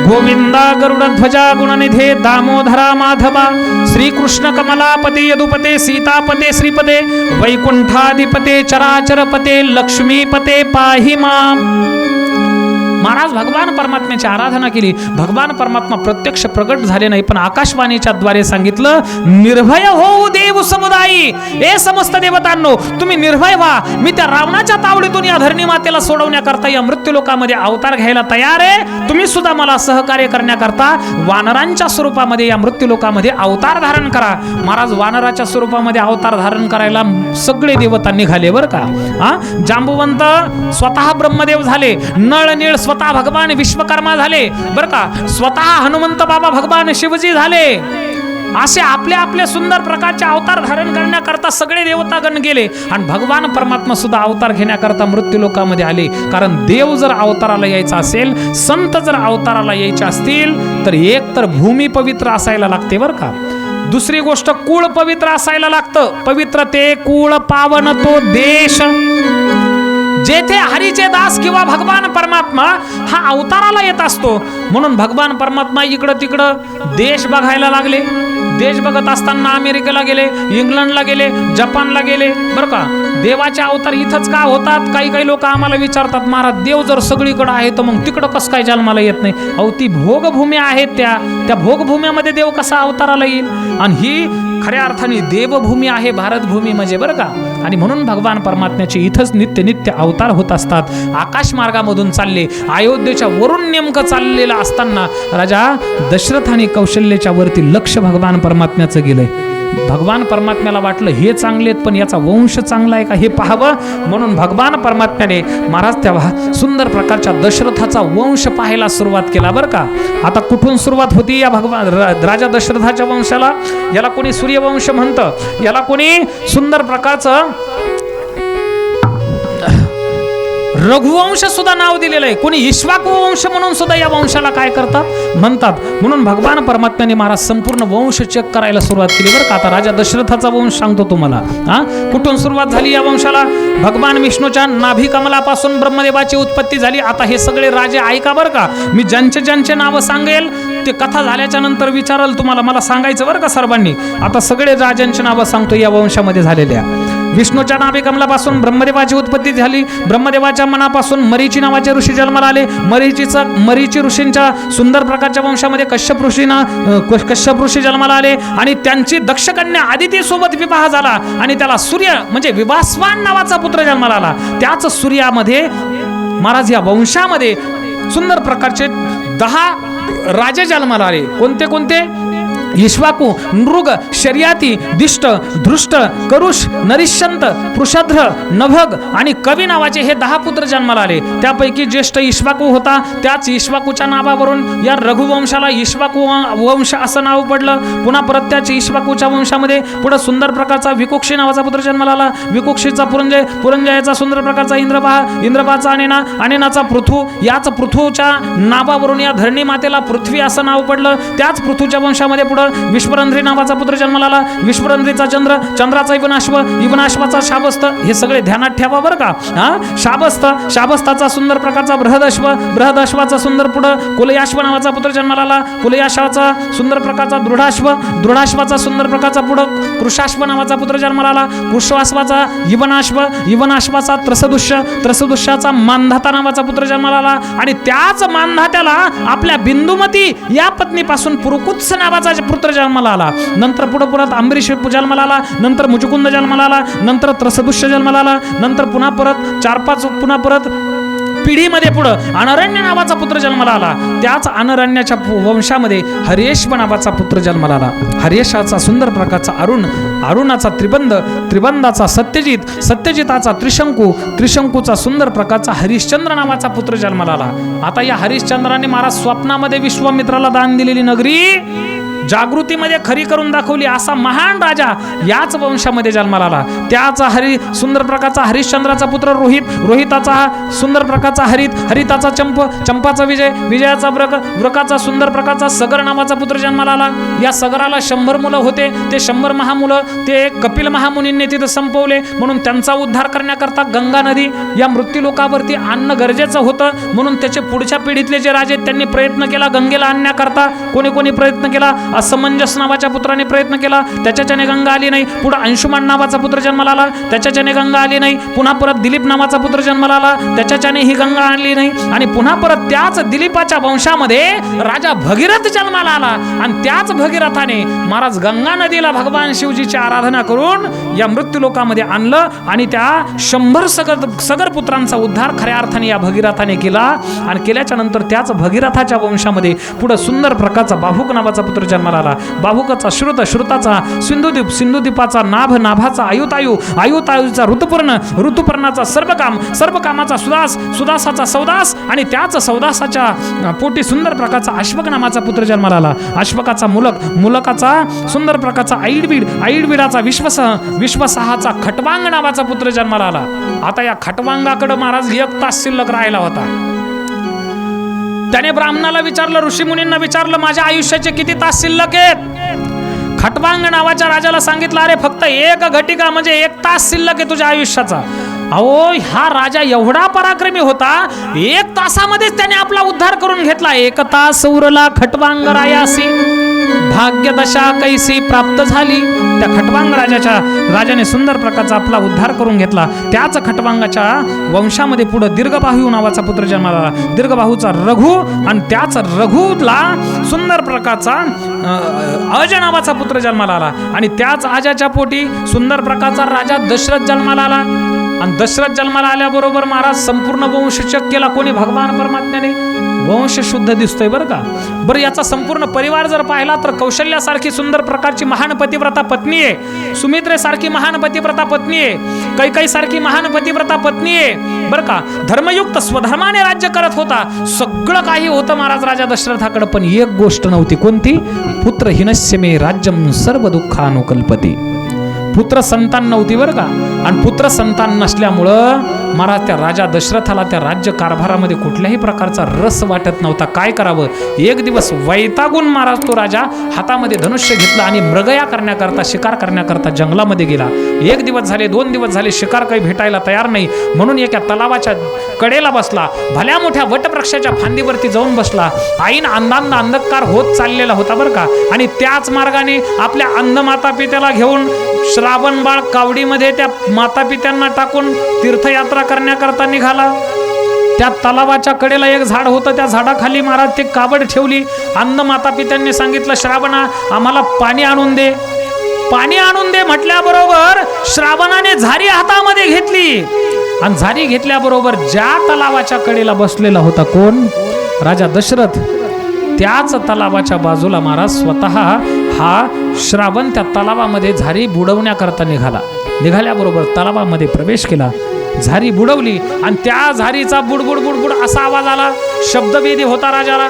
गोविंदा गरुडध्वजा गुणनिधे दामोदरा माधवा, श्रीकृष्ण कमलापते यदुपते सीतापते श्रीपदे, वैकुंठाधिपते चराचरपते लक्ष्मीपते पाहि माम. महाराज भगवान परमात्म्याची आराधना केली. भगवान परमात्मा प्रत्यक्ष प्रगट झाले नाही, पण आकाशवाणीच्या द्वारे सांगितलं, निर्भय होऊ देव समुदायी. ए समस्त देवतांनो, तुम्ही निर्भय व्हा. मी त्या रावणाच्या तावडीतून या धरणी मातेला सोडवण्याकरता या मृत्यूलोकामध्ये अवतार घ्यायला तयार आहे. तुम्ही सुद्धा मला सहकार्य करण्याकरता वानरांच्या स्वरूपामध्ये या मृत्यूलोकामध्ये अवतार धारण करा. महाराज वानराच्या स्वरूपामध्ये अवतार धारण करायला सगळे देवता निघाले बरं का. हा जांबुवंत स्वतः ब्रह्मदेव झाले, नळनीळ स्वतः भगवान विश्वकर्मा झाले बरं का, स्वतः हनुमंत बाबा भगवान शिवजी झाले. असे आपले आपले सुंदर प्रकारचे अवतार धारण करण्याकरता सगळे देवतागण गेले. आणि भगवान परमात्मा सुद्धा अवतार घेण्याकरता मृत्यूलोकामध्ये आले. कारण देव जर अवताराला यायचा असेल, संत जर अवताराला यायचे असतील, तर एक तर भूमी पवित्र असायला लागते बरं का. दुसरी गोष्ट, कुळ पवित्र असायला लागतं. पवित्र ते कुळ पावन तो देश. जेथे हरीचे दास किंवा भगवान परमात्मा हा अवताराला येत असतो. म्हणून भगवान परमात्मा इकडं तिकडं देश बघायला लागले. देश बघत असताना अमेरिकेला गेले, इंग्लंडला गेले, जपानला गेले बरं का. देवाचे अवतार इथंच का होतात? काही काही लोक आम्हाला विचारतात, महाराज देव जर सगळीकडे आहे तर मग तिकडं कसं काय जन्माला येत नाही? अहो ती भोगभूमी आहेत, त्या भोगभूमीमध्ये देव कसा अवताराला येईल? आणि ही खऱ्या अर्थाने देवभूमी आहे भारतभूमी म्हणजे बरं का. आणि म्हणून भगवान परमात्म्याचे इथंच नित्य नित्य अवतार होत असतात. आकाश मार्गामधून चालले, अयोध्येच्या वरून नेमकं चाललेलं असताना राजा दशरथ आणि कौशल्याच्या वरती लक्ष भगवान परमात्म्याचं गेलंय. भगवान परमात्म्याला वाटलं हे चांगले आहेत पण याचा वंश चांगला आहे का हे पाहावं, म्हणून भगवान परमात्म्याने महाराज तेव्हा सुंदर प्रकारच्या दशरथाचा वंश पाहायला सुरुवात केला बरं का. आता कुठून सुरुवात होती या राजा दशरथाच्या वंशाला? याला कोणी सूर्यवंश म्हणतं, याला कोणी सुंदर प्रकारचं रघुवंश सुद्धा नाव दिलेलं आहे, कोणी इक्ष्वाकु वंश म्हणून सुद्धा या वंशाला काय करतात म्हणतात. म्हणून भगवान परमात्म्याने महाराज संपूर्ण वंश चेक करायला सुरुवात केली बरं का. आता राजा दशरथाचा वंश सांगतो तुम्हाला. कुठून सुरुवात झाली या वंशाला? भगवान विष्णूच्या नाभी कमलापासून ब्रह्मदेवाची उत्पत्ती झाली. आता हे सगळे राजे ऐका बरं का, मी ज्यांचे नावं सांगेल ते कथा झाल्याच्या नंतर विचारल तुम्हाला, मला सांगायचं बरं का सर्वांनी. आता सगळे राजांची नावं सांगतो या वंशामध्ये झालेल्या. विष्णूच्या नाभी कमलापासून ब्रह्मदेवाची उत्पत्ती झाली. ब्रह्मदेवाच्या मनापासून मरीची नावाचे ऋषी जन्माला आले. मरीची ऋषींच्या सुंदर प्रकारच्या वंशामध्ये कश्यप ऋषी जन्माला आले आणि त्यांची दक्षकन्या आदिती सोबत विवाह झाला आणि त्याला सूर्य म्हणजे विभास्वान नावाचा पुत्र जन्माला आला. त्याच सूर्यामध्ये महाराज या वंशामध्ये सुंदर प्रकारचे 10 राजे जन्माला आले. कोणते कोणते? इक्ष्वाकु, नृग, शर्याती, दिष्ट, धृष्ट, करुष, नरिष्यंत, पृषध्र, नभग आणि कवी नावाचे हे 10 पुत्र जन्माला आले. त्यापैकी ज्येष्ठ इक्ष्वाकु होता. त्याच इक्ष्वाकूच्या नावावरून या रघुवंशाला इक्ष्वाकु वंश असं नाव पडलं. पुन्हा परत त्याच इक्ष्वाकूच्या वंशामध्ये पुढे सुंदर प्रकारचा विकुक्षी नावाचा पुत्र जन्माला आला. विकुक्षीचा पुरंजयाचा सुंदर प्रकारचा इंद्रपाचा अनेनाचा पृथू. याच पृथूच्या नावावरून या धरणी मातेला पृथ्वी असं नाव पडलं. त्याच पृथूच्या वंशामध्ये पुढे विश्वरंध्री नावाचा पुत्र जन्माला आला. विश्वरंध्रीचा चंद्राचा इवनाश्वाचा शाबस्त. हे सगळे ध्यानात ठेवा बरं का. शाबस्ताचा सुंदर प्रकारचा बृहदश्वाचा सुंदर पुढं कुलयाश्व नावाचा पुत्र जन्माला आला. कुलयाश्वाचा सुंदर प्रकारचा दृढाश्वाचा सुंदर प्रकारचा पुढं कृशाश्व नावाचा पुत्र जन्माला आला. कृष्वाश्वाचा इवनाश्वाचा त्रसदुष्याचा मानधाता नावाचा पुत्र जन्माला आला आणि त्याच मानधात्याला आपल्या बिंदुमती या पत्नीपासून पुरुकुत्स नावाचा पुत्र जन्माला आला. नंतर पुढे अंबरीष जन्माला आला. नंतर मुचुकुंद जन्माला आला. नंतर त्रसदुष्य जन्माला आला. नंतर पुन्हा परत पिढीमध्ये पुढं अनरण्य नावाचा पुत्र जन्माला आला. त्याच अनरण्याच्या वंशामध्ये हरेश्व नावाचा पुत्र जन्माला आला. हरेशाचा सुंदर प्रकारचा अरुणाचा त्रिबंधाचा सत्यजिताचा त्रिशंकूचा सुंदर प्रकारचा हरिश्चंद्र नावाचा पुत्र जन्माला आला. आता या हरिश्चंद्राने महाराज स्वप्नामध्ये विश्वामित्राला दान दिलेली नगरी जागृतीमध्ये खरी करून दाखवली असा महान राजा याच वंशामध्ये जन्माला आला. त्याचा सुंदर प्रकारचा हरिश्चंद्राचा पुत्र रोहिताचा सुंदर प्रकारचा हरिताचा चंपाचा विजयाचा व्रकाचा सुंदर प्रकारचा सगर नावाचा पुत्र जन्माला आला. या सगराला 100 मुलं होते. ते 100 महामुलं ते कपिल महामुनींनी तिथं संपवले. म्हणून त्यांचा उद्धार करण्याकरता गंगा नदी या मृत्यूलोकावरती आणणं गरजेचं होतं. म्हणून त्याचे पुढच्या पिढीतले जे राजे त्यांनी प्रयत्न केला गंगेला आणण्याकरता. कोणी प्रयत्न केला. असमंजस नावाच्या पुत्राने प्रयत्न केला. त्याच्याने गंगा आली नाही. पुढे अंशुमान नावाचा पुत्र जन्माला आला. त्याच्याने गंगा आली नाही. पुन्हा परत दिलीप नावाचा पुत्र जन्माला आला. त्याच्याने ही गंगा आली नाही. आणि पुन्हा परत त्याच दिलीपाच्या वंशामध्ये राजा भगीरथ जन्माला आला. आणि त्याच भगीरथाने महाराज गंगा नदीला भगवान शिवजीची आराधना करून या मृत्यूलोकामध्ये आणलं आणि त्या 100 सगर पुत्रांचा उद्धार खऱ्या अर्थाने या भगीरथाने केला. आणि केल्याच्या नंतर त्याच भगीरथाच्या वंशामध्ये पुढे सुंदर प्रकारचा बाहुक नावाचा पुत्र जन्माला आला. बाहुकाचा श्रुताचा सिंधुदीपाचा नाभाचा आयुतायूचा ऋतुपर्णाचा सर्वकामाचा सुदासाचा सौदास आणि त्याच सौदासाच्या पोटी सुंदर प्रकारचा अश्वक नामाचा पुत्र जन्माला आला. अश्वकाचा मुलकाचा सुंदर प्रकारचा आईडविडाचा विश्वसहाचा खटवांग नावाचा पुत्र जन्माला आला. आता या खटवांगाकडे महाराज 1 तास शिल्लक राहिला होता. त्याने ब्राह्मणाला विचारलं, ऋषीमुनींना विचारलं, माझ्या आयुष्याचे किती तास शिल्लक आहेत? खटवांग नावाच्या राजाला सांगितलं, अरे फक्त 1 घटिका म्हणजे 1 तास शिल्लक आहे तुझ्या आयुष्याचा. अहो, हा राजा एवढा पराक्रमी होता, 1 तासामध्येच त्याने आपला उद्धार करून घेतला. 1 तास उरला खटवांग रायासी, भाग्यदशा कैसी प्राप्त झाली. त्या खटवांग राजाने सुंदर प्रकारचा आपला उद्धार करून घेतला. त्याच खटवांगाच्या वंशामध्ये पुढे दीर्घबाहू नावाचा पुत्र जन्माला आला. दीर्घबाहूचा रघु आणि त्याच रघुला सुंदर प्रकारचा अज नावाचा पुत्र जन्माला आला. आणि त्याच आजाच्या पोटी सुंदर प्रकारचा राजा दशरथ जन्माला आला. आणि दशरथ जन्माला आल्याबरोबर महाराज संपूर्ण वंश चेक केला. कोणी? भगवान परमात्म्याने. वंश शुद्ध दिसतोय बरं का. बरं याचा संपूर्ण परिवार जर पाहिला तर कौशल्यासारखी सुंदर प्रकारची महान पतिव्रता पत्नी आहे, सुमित्रेसारखी महान पतिव्रता पत्नी आहे, कैकईसारखी महान पतिव्रता पत्नी आहे बरं का. धर्मयुक्त स्वधर्माने राज्य करत होता, सगळं काही होतं महाराज राजा दशरथाकडे, पण एक गोष्ट नव्हती. कोणती? पुत्र हिनस्य मे राज्यम सर्व दुःखानुकल्पती. पुत्र संतान नव्हती बरं का. आणि पुत्र संतान नसल्यामुळं महाराज त्या राजा दशरथाला त्या राज्य कारभारामध्ये कुठल्याही प्रकारचा रस वाटत नव्हता. काय करावं? एक दिवस वैतागून महाराज तो राजा हातामध्ये धनुष्य घेतला आणि मृगया करण्याकरता, शिकार करण्याकरता जंगलामध्ये गेला. 1 दिवस झाले, 2 दिवस झाले, शिकार काही भेटायला तयार नाही, म्हणून एका तलावाच्या कडेला बसला, भल्या मोठ्या वटवृक्षाच्या फांदीवरती जाऊन बसला. आईन अंधांध अंधकार होत चाललेला होता बरं का. आणि त्याच मार्गाने आपल्या अंध माता पित्याला घेऊन श्रावण बाळ कावडीमध्ये त्या माता पित्यांना टाकून तीर्थयात्रा करण्याकरता निघाला. त्या तलावाच्या कडेला एक झाड होतं, त्या झाडाखाली महाराज ते कावड ठेवली. अंध माता पित्यांनी सांगितलं, श्रावणा आम्हाला पाणी आणून दे. पाणी आणून दे म्हटल्याबरोबर श्रावणाने झारी हातामध्ये घेतली आणि झारी घेतल्याबरोबर ज्या तलावाच्या कडेला बसलेला होता कोण? राजा दशरथ. त्याच तलावाच्या बाजूला महाराज स्वतः हा श्रावण त्या तलावामध्ये झारी बुडवण्याकरता निघाल्याबरोबर तलावामध्ये प्रवेश केला, झारी बुडवली आणि त्या झारीचा बुडबुड बुडबुड असा आवाज आला. शब्दवेदी होता राजाला.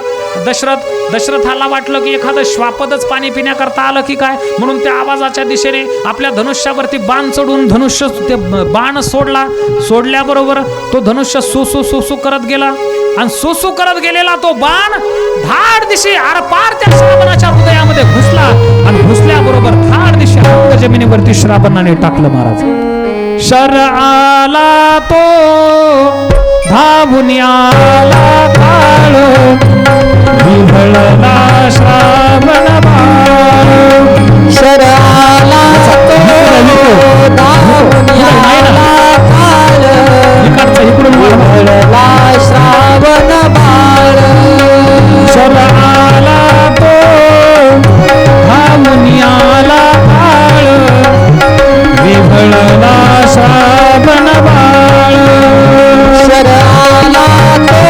दशरथाला वाटलं की एखादं श्वापदच पाणी पिण्याकरता आलं की काय, म्हणून त्या आवाजाच्या दिशेने आपल्या धनुष्यावरती बाण चढून धनुष्य ते बाण सोडल्याबरोबर तो धनुष्य सुसू सुसू करत गेला आणि सुसू करत गेलेला तो बाण धाड दिशे आरपार त्या श्रावणाच्या हृदयामध्ये घुसला आणि घुसल्याबरोबर धाड दिशे अंग जमिनीवरती श्रावणाने टाकलं महाराज. शर आला तो धावून आला काळ, विहळला श्रावण बाळ. शर आला तो धावून आला काळ, विहळला श्रावण बाळ. शर आला तो धावून आला काळ, विहळला श्रावण बाळ. शर आला तो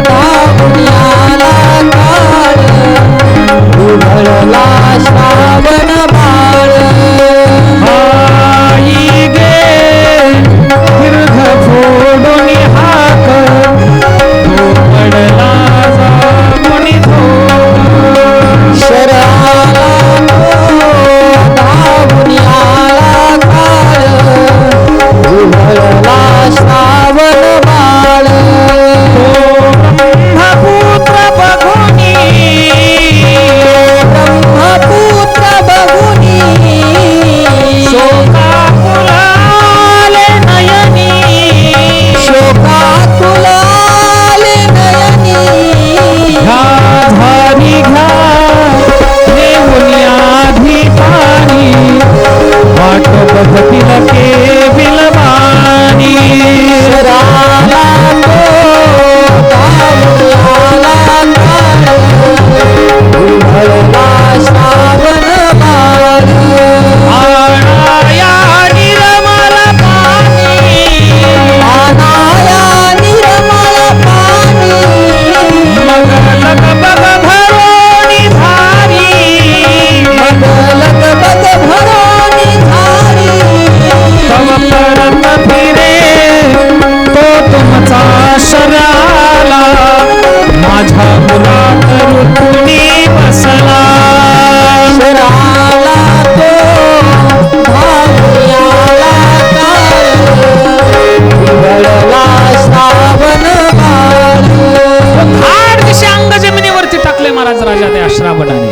धावून आला काळ, विहळला श्रावण बाळ. आई गे दीर्घ फोडून हाक, तो पडला जाऊन झोप. शर आला तो धावून आला काळ, विहळला श्रावण बाळ. ब्रह्मपुत्र बघुनी, ब्रह्मपुत्र बघुनी, शोकाकुलाले नयनी, शोकाकुलाले नयनी. ह्या धारी घ्या नेऊन आधी पाणी, वाट बघतील केविल वाणी. शर आला तो धावून आला काळ, विहळला श्रावण बाळ. आणाया निर्मल पाणी, आनाया निर्मल पाणी, मग लग बग भरोणी धारी, मग लगबग भरोणी धारी. तव परत फिरे तो तुमचा शराला, माझ्या मुलात ऋतुनी बसला. शर आला तो धावून आला काळ, विहळला श्रावण बाळ. धाड दिशे अंग जमिनीवरती टाकले महाराज राजा त्या श्रावणाने.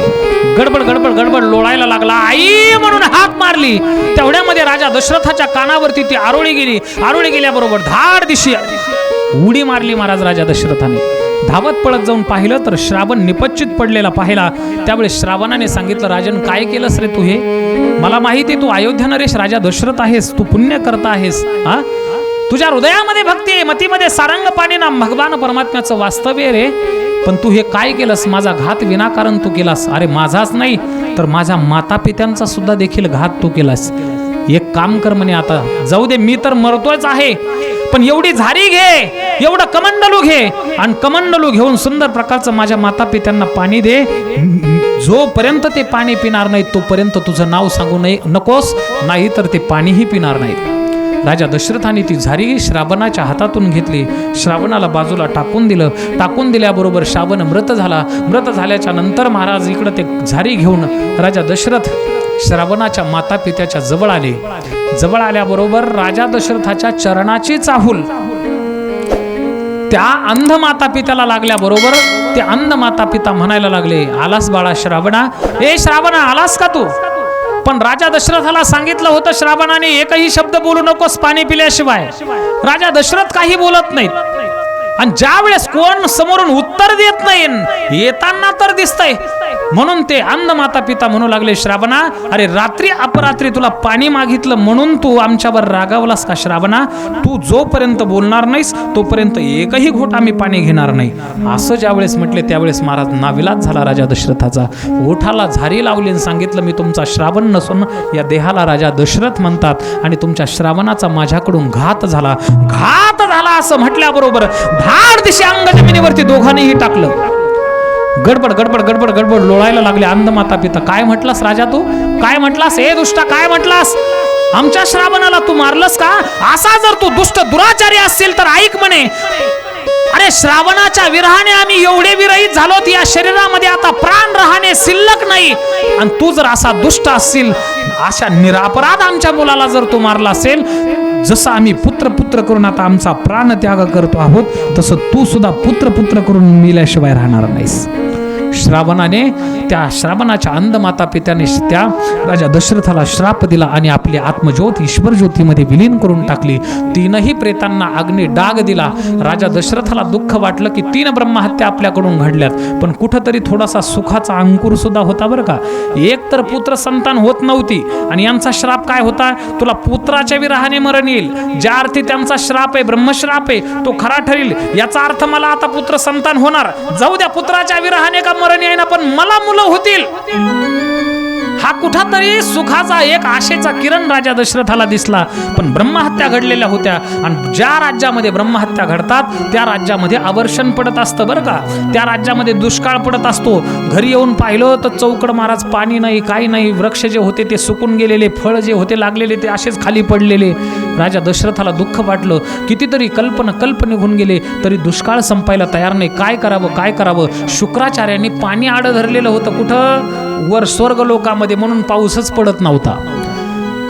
गडबड गडबड गडबड लोळायला लागला. आई म्हणून हाक मारली. तेवढ्यामध्ये राजा दशरथाच्या कानावरती ती आरोळी गेली. आरोळी गेल्याबरोबर धाड दिशी उडी मारली महाराज राजा दशरथाने. धावत पळत जाऊन पाहिलं तर श्रावण निपच्चित पडलेला पाहिला. त्यावेळी श्रावणाने सांगितलं, राजन काय केलंस रे तू हे? मला माहिती आहे तू अयोध्या नरेश राजा दशरथ आहेस, तू पुण्य करता आहेस. हा, तुझ्या हृदयामध्ये भक्ती आहे, मतीमध्ये सारंग पाणीना भगवान परमात्म्याचं वास्तव्य रे. पण तू हे काय केलंस? माझा घात विनाकारण तू केलास. अरे माझाच नाही तर माझ्या माता पित्यांचा सुद्धा देखील घात तू केलास. एक काम कर म्हणे, आता जाऊ दे, मी तर मरतोच आहे, पण एवढी झारी घे, एवढं कमंडलू घे, आणि कमंडलू घेऊन सुंदर प्रकारचं माझ्या माता पित्यांना पाणी दे. जोपर्यंत ते पाणी पिणार नाही तोपर्यंत तुझं नाव सांगू नकोस, नाही तर ते पाणीही पिणार नाही. राजा दशरथाने ती झारी श्रावणाच्या हातातून घेतली, श्रावणाला बाजूला टाकून दिलं. टाकून दिल्याबरोबर श्रावण मृत झाला. मृत झाल्याच्या नंतर महाराज इकडं ते झारी घेऊन राजा दशरथ श्रावणाच्या माता पित्याच्या जवळ आले. जवळ आल्याबरोबर राजा दशरथाच्या चरणाची चाहूल त्या अंध माता पित्याला लागल्याबरोबर ते अंध माता पिता म्हणायला लागले, आलास बाळा श्रावणा, ए श्रावणा आलास का तू? पण राजा दशरथाला सांगितलं होतं श्रावणाने एकही शब्द बोलू नकोस पाणी पिल्याशिवाय. राजा दशरथ काही बोलत नाहीत. आणि ज्या वेळेस कोण समोरून उत्तर देत नाही, येताना तर दिसतंय, म्हणून ते अंध माता पिता म्हणू लागले, श्रावणा अरे रात्री अपरात्री तुला पाणी मागितलं म्हणून तू आमच्यावर रागावलास का श्रावणा? तू जोपर्यंत बोलणार नाहीस तोपर्यंत एकही घोट आम्ही पाणी घेणार नाही. असं ज्यावेळेस म्हटले त्यावेळेस महाराज नाविलाज झाला राजा दशरथाचा. ओठाला झारी लावली आणि सांगितलं, मी तुमचा श्रावण नसून या देहाला राजा दशरथ म्हणतात आणि तुमच्या श्रावणाचा माझ्याकडून घात झाला. घात झाला असं म्हटल्याबरोबर धाड दिशी अंग जमिनीवरती दोघांनीही टाकलं. गडबड गडबड गडबड गडबड लोळायला लागले अंध माता पिता. काय म्हटलास राजा तू? काय म्हटलास? हे दुष्टा काय म्हटलास? आमच्या श्रावणाला तू मारलंस का? असा जर तू दुष्ट दुराचारी असशील तर ऐक म्हणे, अरे श्रावणाच्या विरहाने आम्ही एवढे विरहित झालोत, या शरीरामध्ये आता प्राण राहणे शिल्लक नाही. आणि तू जर असा दुष्ट असशील, अशा निरापराध आमच्या मुलाला जर तू मारला असेल, जसं आम्ही पुत्र पुत्र करून आता आमचा प्राण त्याग करतो आहोत, तसं तू सुद्धा पुत्र पुत्र करून मेल्याशिवाय राहणार नाहीस. श्रावणाने त्या श्रावणाच्या अंध माता पित्याने त्या राजा दशरथाला श्राप दिला आणि आपली आत्मज्योत ईश्वर ज्योतीमध्ये विलीन करून टाकली. तीनही प्रेतांना अग्नी डाग दिला. राजा दशरथाला दुःख वाटलं की 3 ब्रह्महत्या आपल्याकडून घडल्यात, पण कुठंतरी थोडासा सुखाचा अंकुर सुद्धा होता बरं का. एक तर पुत्र संतान होत नव्हती आणि यांचा श्राप काय होता, तुला पुत्राच्या विरहाने मरण येईल. ज्या अर्थी त्यांचा श्राप आहे, ब्रह्मश्राप आहे, तो खरा ठरेल. याचा अर्थ मला आता पुत्र संतान होणार. जाऊ द्या, पुत्राच्या विरहाने का मरण येईना, पण मला मुलं होतील. हा कुठेतरी सुखाचा एक आशेचा किरण राजा दशरथाला दिसला. पण ब्रह्महत्या घडलेल्या होत्या आणि ज्या राज्यामध्ये ब्रह्महत्या घडतात त्या राज्यामध्ये आवर्षण पडत असतं बरं का. त्या राज्यामध्ये दुष्काळ पडत असतो. घरी येऊन पाहिलं तर चौकड महाराज पाणी नाही, काही नाही. वृक्ष जे होते ते सुकून गेलेले, फळ जे होते लागलेले ते असेच खाली पडलेले. राजा दशरथाला दुःख वाटलं. कितीतरी कल्प निघून गेले तरी दुष्काळ संपायला तयार नाही. काय करावं काय करावं. शुक्राचार्यांनी पाणी आडं धरलेलं होतं कुठं, वर स्वर्ग लोकामध्ये, म्हणून पाऊसच पडत नव्हता.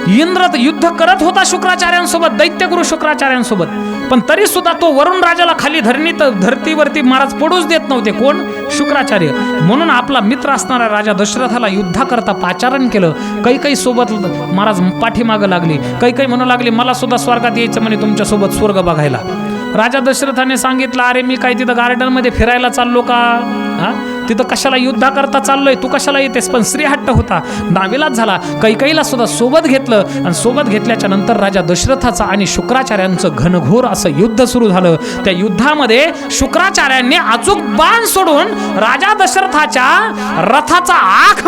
इंद्र युद्ध करत होता शुक्राचार्यांसोबत, दैत्यगुरु शुक्राचार्यांसोबत, पण तरी सुद्धा तो वरुण राजाला खाली धरतीवरती महाराज पडूच देत नव्हते. कोण? शुक्राचार्य. म्हणून आपला मित्र असणारा राजा दशरथाला युद्धाकरता पाचारण केलं. काही सोबत महाराज पाठीमागं लागली. काही म्हणू लागले, मला सुद्धा स्वर्गात यायचं म्हणे तुमच्या सोबत स्वर्ग बघायला. राजा दशरथाने सांगितलं, अरे मी काय तिथं गार्डनमध्ये फिरायला चाललो का? हा, तिथं कशाला युद्धा करता चाललोय, तू कशाला येतेस? पण श्रीहट्ट होता, नाविलाज झाला. कैकेयीला सुद्धा सोबत घेतलं आणि सोबत घेतल्याच्या नंतर राजा दशरथाचा आणि शुक्राचार्यांचं घनघोर असं युद्ध सुरू झालं. त्या युद्धामध्ये शुक्राचार्यांनी अचूक बाण सोडून राजा दशरथाच्या रथाचा आख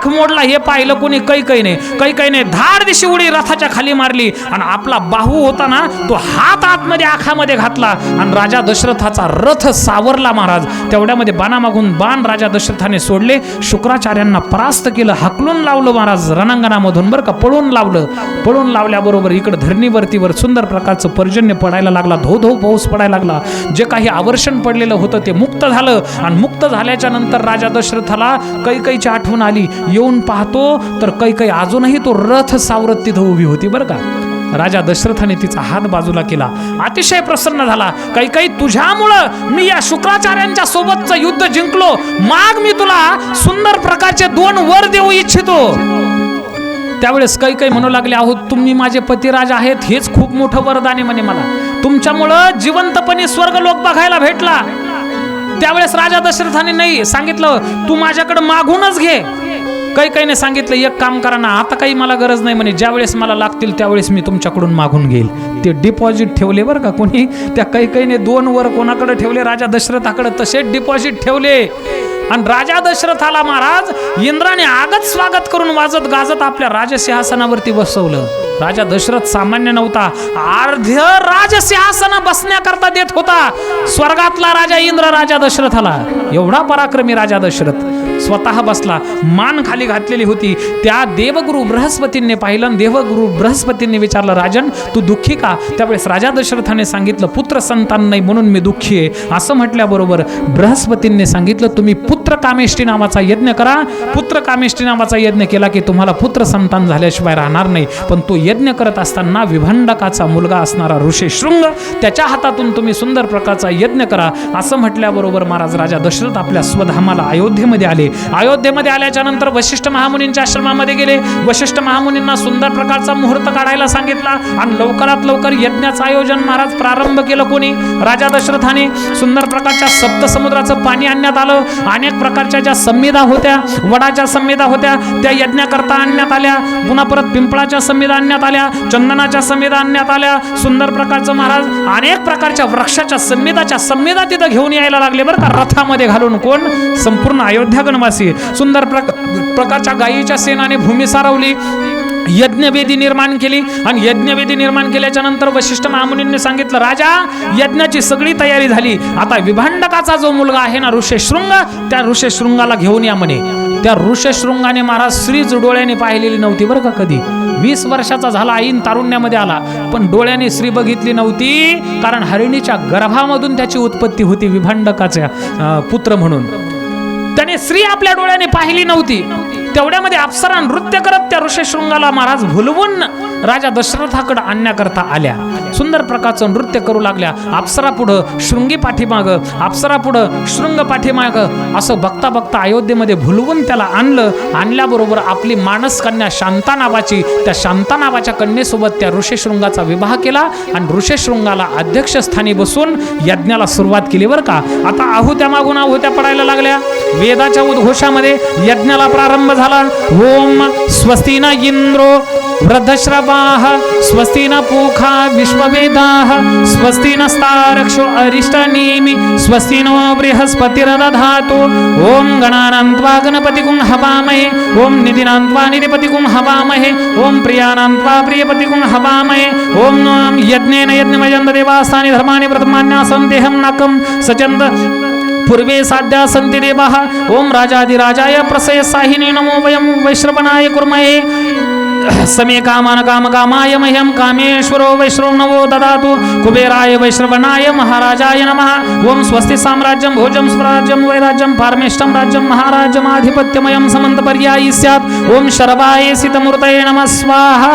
मोडला. हे पाहिलं कोणी? कैकेयीने धाड दिशी उडी रथाच्या खाली मारली आणि आपला बाहू होता ना तो हात आतमध्ये आखामध्ये घातला आणि राजा दशरथाचा रथ सावरला महाराज. तेवढ्यामध्ये बाणामागून बाण राजा दशरथाने सोडले. शुक्राचार्यांना परास्त केलं, हाकलून लावलं महाराज रणांगणामधून बरं का, पळून लावल्याबरोबर इकडं धरणीवरतीवर सुंदर प्रकारचं पर्जन्य पडायला लागला, धो पाऊस पडायला लागला. जे काही आवर्षण पडलेलं होतं ते मुक्त झालं आणि मुक्त झाल्याच्या नंतर राजा दशरथाला कैकेयीची आठवण आली. येऊन पाहतो तर कैकेयी अजूनही तो रथ सावरत तिथं उभी होती बरं का. राजा दशरथाने तिचा हात बाजूला केला, अतिशय प्रसन्न झाला. कैकेयी, तुझ्यामुळं मी या शुक्राचार्यांच्या सोबतचं युद्ध जिंकलो. माग मी तुला सुंदर प्रकारचे 2 वर देऊ इच्छितो. त्यावेळेस कैकेयी म्हणू लागले, अहो तुम्ही माझे पतिराज आहेत, हेच खूप मोठं वरदान आहे म्हणे मला. तुमच्यामुळं जिवंतपणे स्वर्गलोक बघायला भेटला. त्यावेळेस राजा दशरथाने नाही सांगितलं, तू माझ्याकडे मागूनच घे. कैकेयीने सांगितलं, एक काम करा ना, आता काही मला गरज नाही म्हणे, ज्या वेळेस मला लागतील त्यावेळेस मी तुमच्याकडून मागून घेईल. ते डिपॉझिट ठेवले बरं का कोणी. त्या कैकेयीने 2 वर कोणाकडे ठेवले? राजा दशरथाकडे. तसेच डिपॉझिट ठेवले. आणि राजा दशरथाला महाराज इंद्राने आगत स्वागत करून वाजत गाजत आपल्या राजसिंहासनावरती बसवलं. राजा दशरथ सामान्य नव्हता, अर्ध्य राजसिंहासन बसण्याकरता देत होता स्वर्गातला राजा इंद्र राजा दशरथाला. एवढा पराक्रमी राजा दशरथ स्वतः बसला, मान खाली घातलेली होती. त्या देवगुरु बृहस्पतींनी पाहिलं. देवगुरु बृहस्पतींनी विचारलं, राजन तू दुःखी का? त्यावेळेस राजा दशरथाने सांगितलं, पुत्र संतान नाही म्हणून मी दुःखी आहे. असं म्हटल्याबरोबर बृहस्पतींनी सांगितलं, तुम्ही पुत्र कामेष्टी नावाचा यज्ञ करा. पुत्र कामेष्टी नावाचा यज्ञ केला की तुम्हाला पुत्र संतान झाल्याशिवाय राहणार नाही. पण तो यज्ञ करत असताना विभंडकाचा मुलगा असणारा ऋषिशृंग त्याच्या हातातून तुम्ही सुंदर प्रकारचा यज्ञ करा. असं म्हटल्याबरोबर महाराज राजा दशरथ आपल्या स्वधामाला अयोध्येमध्ये आले. अयोध्येमध्ये आल्याच्या नंतर वशिष्ठ महामुनींच्या आश्रमामध्ये गेले. वशिष्ठ महामुनींना सुंदर प्रकारचा मुहूर्त काढायला सांगितला आणि लवकरात लवकर यज्ञाचं आयोजन महाराज प्रारंभ केलं. कोणी? राजा दशरथाने. सुंदर प्रकारच्या सप्तसमुद्राचं पाणी आणण्यात आलं. अनेक प्रकारच्या ज्या संविधा होत्या, वडाच्या संविधा होत्या, त्या यज्ञाकरता आणण्यात आल्या. पुन्हा परत पिंपळाच्या संविधा आणण्यात आल्या, चंदनाच्या संविधा आणण्यात आल्या. सुंदर प्रकारचं महाराज अनेक प्रकारच्या वृक्षाच्या संविधा तिथं घेऊन यायला लागले बरं का, रथामध्ये घालून. कोण? संपूर्ण अयोध्या गणवासी. सुंदर प्रकारच्या गायीच्या सेनाने भूमी सारवली, यज्ञवेदी निर्माण केली. आणि यज्ञवेदी निर्माण केल्याच्या नंतर वशिष्ठ महामुनींनी सांगितलं, राजा यज्ञाची सगळी तयारी झाली, आता विभांडकाचा जो मुलगा आहे ना ऋषिशृंग, त्या ऋषिशृंगाला घेऊन या म्हणे. त्या ऋषिशृंगाने महाराज श्रीच डोळ्याने पाहिलेली नव्हती बरं का कधी. 20 वर्षाचा झाला, ऐन तारुण्यामध्ये आला, पण डोळ्याने श्री बघितली नव्हती. कारण हरिणीच्या गर्भामधून त्याची उत्पत्ती होती विभांडकाचा पुत्र म्हणून. त्याने स्त्री आपल्या डोळ्याने पाहिली नव्हती. तेवढ्यामध्ये अप्सरा नृत्य करत त्या ऋषिशृंगाला महाराज भुलवून राजा दशरथाकडे आणण्याकरता आल्या. सुंदर प्रकारचं नृत्य करू लागल्या. अप्सरा पुढं, शृंगी पाठीमाग, अप्सरा पुढं, शृंग पाठीमाग, असं बघता बघता अयोध्येमध्ये भुलवून त्याला आणलं. आणल्याबरोबर आपली मानस कन्या शांता नावाची, त्या शांता नावाच्या कन्येसोबत त्या ऋषिशृंगाचा विवाह केला आणि ऋषिशृंगाला अध्यक्षस्थानी बसून यज्ञाला सुरुवात केली बरं का. आता आहुत्या मागून आहुत्या पडायला लागल्या. वेदाच्या उद्घोषामध्ये यज्ञाला प्रारंभ झाला. ओम स्वस्ति न इंद्रो वृद्धश्रवाः स्वस्ति न पूषा विश्ववेदाः स्वस्ति नस्तारक्षो अरिष्टनेमि स्वस्ति नो बृहस्पतिर्दधातु. ओम गणानान्त्वा गणपतिगुं हवामहे ओम निधिनान्त्वा निधिपतिगुं हवामहे ओम प्रियानान्त्वा प्रियपतिगुं हवामहे ओम यज्ञेन यज्ञमयं देवास्तानि धर्माणि प्रथमान्यासन्तेहं नकं सचन्द पूर्वे साध्या सन्ति देवाः. ओम राजाधिराजाय प्रसयसाहिने नमो वयं वैश्रवणाय कुर्महे. समे कामान काम कामाय मह्यं कामेश्वरो वैश्रवणवो ददातु. कुबेराय वैश्रवणाय महाराजाय नमः. ओम स्वस्ति साम्राज्यं भोजं स्वराज्यं वैराज्यं पारमेष्टं राज्यं महाराज्यमाधिपत्यमयं समन्तपर्यायी स्यात्. ओम शरवाय सितमूर्तये नमः स्वाहा.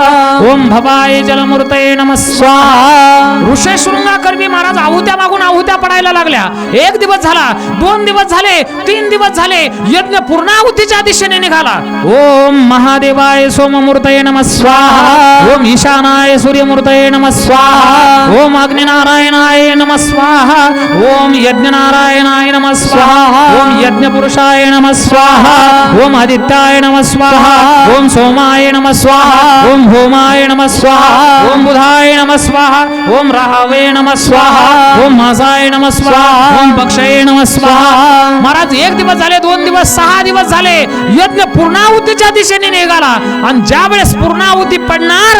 ओम भवाय जलमूर्तये नमः स्वाहा. ऋषिशृंगाकरवी महाराज आहुत्या मागून आहुत्या पडायला लागल्या. 1 दिवस झाला, 2 दिवस झाले, 3 दिवस झाले, यज्ञ पूर्णाहुतीच्या दिशेने निघाला. ओम महादेवाय सोममूर्तये नमः स्वाहा. ओम ईशानाय सूर्यमूर्तये नमः स्वाहा. ओम अग्निनारायणाय नमः स्वाहा. ओम यज्ञनारायणाय नमः स्वाहा. ओम यज्ञपुरुषाय नमः स्वाहा. ओम आदित्याय नमः स्वाहा. ओम सोमाय नमः स्वाहा. ओम होमाय नमः स्वाहा. ओम बुधाय नमः स्वाहा. ओम राहवे नमः स्वाहा. ओम मासाय नमः स्वाहा. ओम पक्षये नमः स्वाहा. महाराज 1 दिवस झाले, 2 दिवस, 6 दिवस झाले, यज्ञ पूर्णाहुतीच्या दिशेने निघाला. आणि ज्या वेळेस पूर्णाहुती पडणार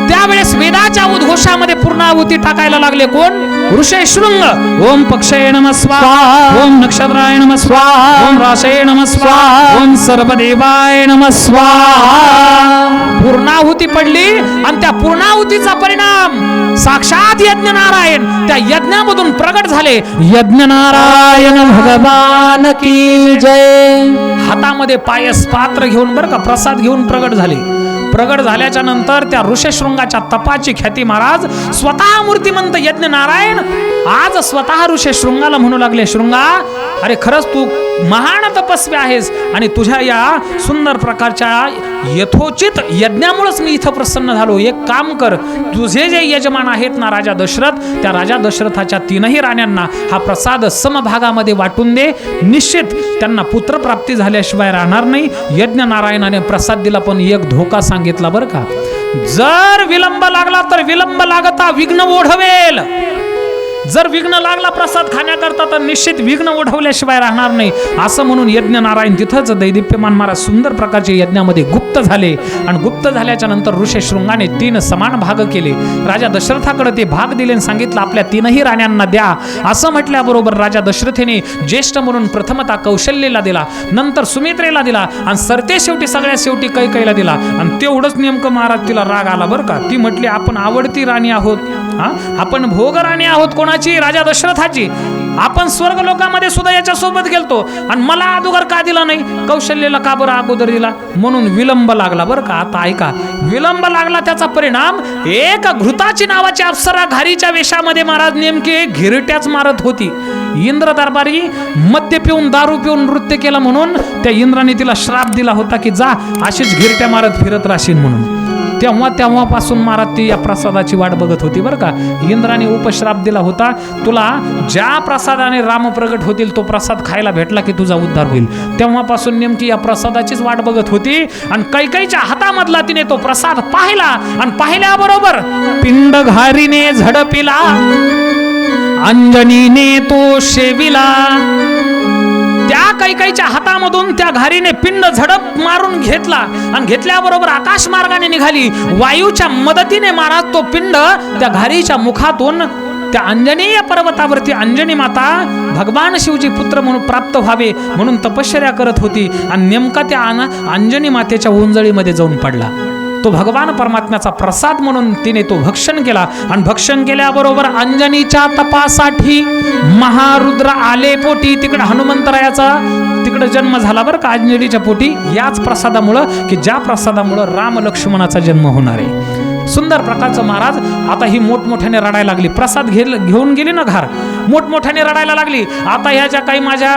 त्यावेळेस वेदाच्या उद्घोषामध्ये पूर्णाहुती टाकायला लागले. कोण? ऋषिशृंग. ओम पक्षये नमः स्वाहा. ओम नक्षत्राय नमः स्वाहा. ओम राशये नमः स्वाहा. ओम सर्वदेवाय नमः स्वाहा. पूर्णाहुती पडली आणि त्या पूर्णाहुतीचा परिणाम साक्षात यज्ञ नारायण त्या यज्ञामधून प्रगट झाले. यज्ञ नारायण भगवान की जय. हातामध्ये पायस पात्र घेऊन बरं का, प्रसाद घेऊन प्रगट झाले. प्रगट झाल्याच्या नंतर त्या ऋषिशृंगाच्या तपाची ख्याती महाराज स्वतः मूर्तिमंत यज्ञ नारायण आज स्वतः ऋषिशृंगाला म्हणू लागले, शृंगा अरे खरंच तू महान तपस्वी आहेस आणि तुझ्या या सुंदर प्रकारच्या यथोचित यज्ञामुळेच मी इथं प्रसन्न झालो. एक काम कर, तुझे जे यजमान आहेत ना राजा दशरथ, त्या राजा दशरथाच्या 3ही राण्यांना हा प्रसाद समभागामध्ये वाटून दे. निश्चित त्यांना पुत्रप्राप्ती झाल्याशिवाय राहणार नाही. यज्ञ नारायणाने प्रसाद दिला, पण एक धोका सांगितला बरं का, जर विलंब लागला तर विलंब लागता विघ्न ओढवेल. जर विघ्न लागला प्रसाद खाण्याकरता तर निश्चित विघ्न ओढवल्याशिवाय राहणार नाही, असं म्हणून यज्ञ नारायण तिथंच दैदिप्यमान महाराज सुंदर प्रकारचे यज्ञामध्ये गुप्त झाले. आणि गुप्त झाल्याच्या नंतर ऋषशृंगाने 3 समान भाग केले. राजा दशरथाकडे ते भाग दिले आणि सांगितलं आपल्या 3ही राण्यांना द्या. असं म्हटल्याबरोबर राजा दशरथीने ज्येष्ठ म्हणून प्रथमतः कौशल्येला दिला, नंतर सुमित्रेला दिला आणि सरते शेवटी सगळ्यात शेवटी कैकेयीला दिला. आणि तेवढंच नेमकं महाराज तिला राग आला बरं का. ती म्हटली आपण आवडती राणी आहोत, आपण भोग राणी आहोत. कोणाची? राजा दशरथाची. आपण स्वर्ग लोकामध्ये सुद्धा याच्या सोबत गेलतो आणि मला अगोदर का दिला नाही, कौशल्येला का बरं अगोदर दिला, म्हणून विलंब लागला बरं का. आता ऐका, विलंब लागला त्याचा परिणाम एक घृताची नावाची अप्सरा घारीच्या वेशामध्ये महाराज नेमके घिरट्याच मारत होती. इंद्र दरबारी मद्य पिऊन दारू पिऊन नृत्य केलं म्हणून त्या इंद्राने तिला श्राप दिला होता की जा अशीच घिरट्या मारत फिरत राहशील म्हणून. तेव्हापासून महाराज ती या प्रसादाची वाट बघत होती बरं का. इंद्राने उपश्राप दिला होता, तुला ज्या प्रसादाने राम प्रगट होतील तो प्रसाद खायला भेटला की तुझा उद्धार होईल. तेव्हापासून नेमकी या प्रसादाचीच वाट बघत होती. आणि कैकेयीच्या हातामधला तिने तो प्रसाद पाहिला आणि पाहिल्याबरोबर पिंड घारीने झडपिला, अंजनीने तो शेविला. त्या कैकेयीच्या हातामधून त्या घारीने पिंड झडप मारून घेतला आणि घेतल्याबरोबर आकाश मार्गाने निघाली. वायूच्या मदतीने महाराज तो पिंड त्या घारीच्या मुखातून त्या अंजनीय पर्वतावरती अंजनी माता भगवान शिवजी पुत्र म्हणून प्राप्त व्हावे म्हणून तपश्चर्या करत होती. आणि नेमका त्या अंजनी मातेच्या उंजळीमध्ये जाऊन पडला. तो भगवान परमात्म्याचा प्रसाद म्हणून तिने तो भक्षण केला. आणि भक्षण केल्याबरोबर अंजनीच्या तपासाठी महारुद्र आले पोटी. तिकडे हनुमंतरायाचा तिकडे जन्म झाला बरं का अंजनीच्या पोटी, याच प्रसादामुळं की ज्या प्रसादामुळं राम लक्ष्मणाचा जन्म होणार आहे. सुंदर प्रकारचं महाराज आता ही मोठमोठ्याने रडायला लागली. प्रसाद घेऊन गेली ना घार, मोठमोठ्याने रडायला लागली. आता ह्या ज्या काही माझ्या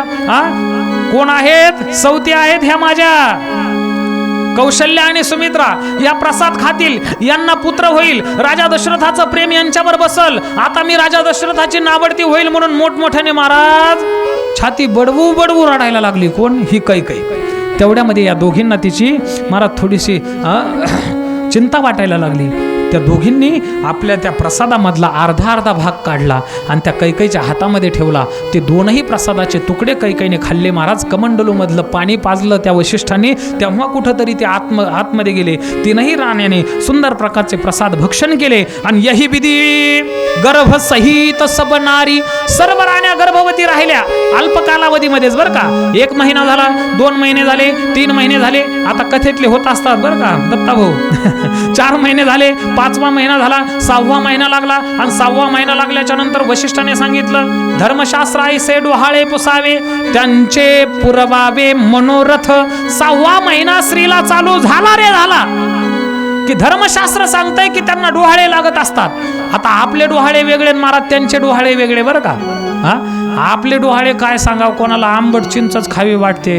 कोण आहेत, सवती आहेत, ह्या माझ्या कौशल्य आणि सुमित्रा या प्रसाद खातील, यांना पुत्र होईल, राजा दशरथाचं प्रेम यांच्यावर बसल, आता मी राजा दशरथाची नावडती होईल म्हणून मोठमोठ्याने महाराज छाती बडवू बडवू रडायला लागली. कोण? ही कैकेयी. तेवढ्यामध्ये या दोघींना तिची महाराज थोडीशी चिंता वाटायला लागली. त्या दोघींनी आपल्या त्या प्रसादामधला अर्धा भाग काढला आणि त्या कैकेयीच्या हातामध्ये ठेवला. ते 2ही प्रसादाचे तुकडे कैकेयीने खाल्ले. महाराज कमंडलू मधलं पाणी पाजलं त्या वशिष्ठांनी, तेव्हा कुठंतरी ते आतमध्ये गेले. 3ही राण्याने सुंदर प्रकारचे प्रसाद भक्षण केले. आणि यही विधी गर्भ सहित सब नारी, सर्व राण्या गर्भवती राहिल्या अल्पकालावधीमध्येच बरं का. 1 महिना झाला, 2 महिने झाले, 3 महिने झाले, आता कथेतले होत असतात बरं का दत्ता भाऊ. 4 महिने झाले, 5वा महिना झाला, 6वा महिना लागला. आणि 6वा महिना लागल्याच्या नंतर वशिष्ठाने सांगितलं धर्मशास्त्र ऐसे डोहाळे पुसावे, त्यांचे पुरवावे मनोरथ. 6वा महिना स्त्रीला चालू झाला रे झाला की धर्मशास्त्र सांगतंय की त्यांना डोहाळे लागत असतात. आता आपले डोहाळे वेगळे, महाराज त्यांचे डोहाळे वेगळे बरं का. आपले डोहाळे काय सांगाव, कोणाला आंबट चिंचच खावी वाटते.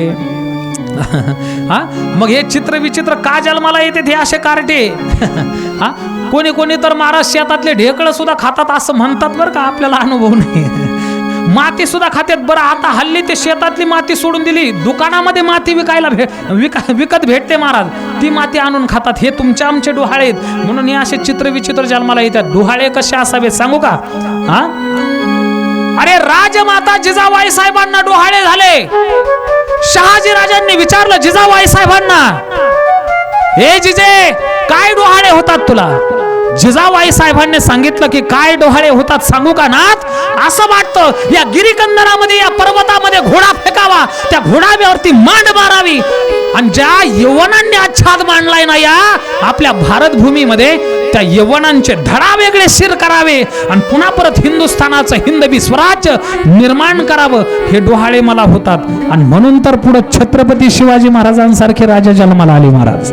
मग हे चित्र विचित्र का जन्माला येते हे असे कार्टे. कोणी कोणी तर महाराज शेतातले ढेकळं सुद्धा खातात असं म्हणतात बरं का. आपल्याला अनुभव नाही. माती सुद्धा खात्यात. बरं आता हल्ली ते शेतातली माती सोडून दिली, दुकानामध्ये माती विकायला विकत भेटते महाराज, ती माती आणून खातात. हे तुमचे आमचे डोहाळे आहेत म्हणून हे असे चित्र विचित्र जन्माला येतात. डोहाळे कसे असावेत सांगू का. अरे राजमाता जिजाबाई साहेबांना डोहाळे झाले. शहाजी राजांनी विचारलं जिजाबाई साहेबांना, हे जिजे काय डोहाळे होतात तुला. जिजाबाई साहेबांनी सांगितलं की काय डोहाळे होतात सांगू का नाथ. असं वाटतं या गिरीकंदरामध्ये या पर्वतामध्ये घोडा फेकावा, त्या घोडावरती मांड मारावी आणि ज्या यवनांनी आच्छाद मांडलाय ना या आपल्या भारत भूमीमध्ये, त्या यवनांचे धडा वेगळे शिर करावे आणि पुन्हा परत हिंदुस्थानाचं हिंदवी स्वराज्य निर्माण करावं, हे डोहाळे मला होतात. आणि म्हणून तर पुढे छत्रपती शिवाजी महाराजांसारखे राजा जन्माला आले महाराज.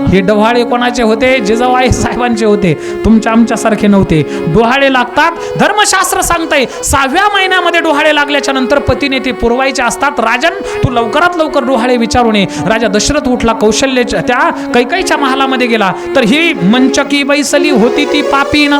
हे डोहाळे कोणाचे होते? जिजाबाई साहेबांचे होते, तुमच्या आमच्या सारखे नव्हते. डोहाळे लागतात. धर्मशास्त्र सांगतंय 6व्या महिन्यामध्ये डोहाळे लागल्याच्या नंतर पतीने ते पुरवायचे असतात. राजन तू लवकरात लवकर डोहाळे विचारून ये. राजा दशरथ उठला, कौशल्याच्या त्या कैकेयीच्या महालामध्ये गेला तर ही मंचकी बैसली होती ती पापीन,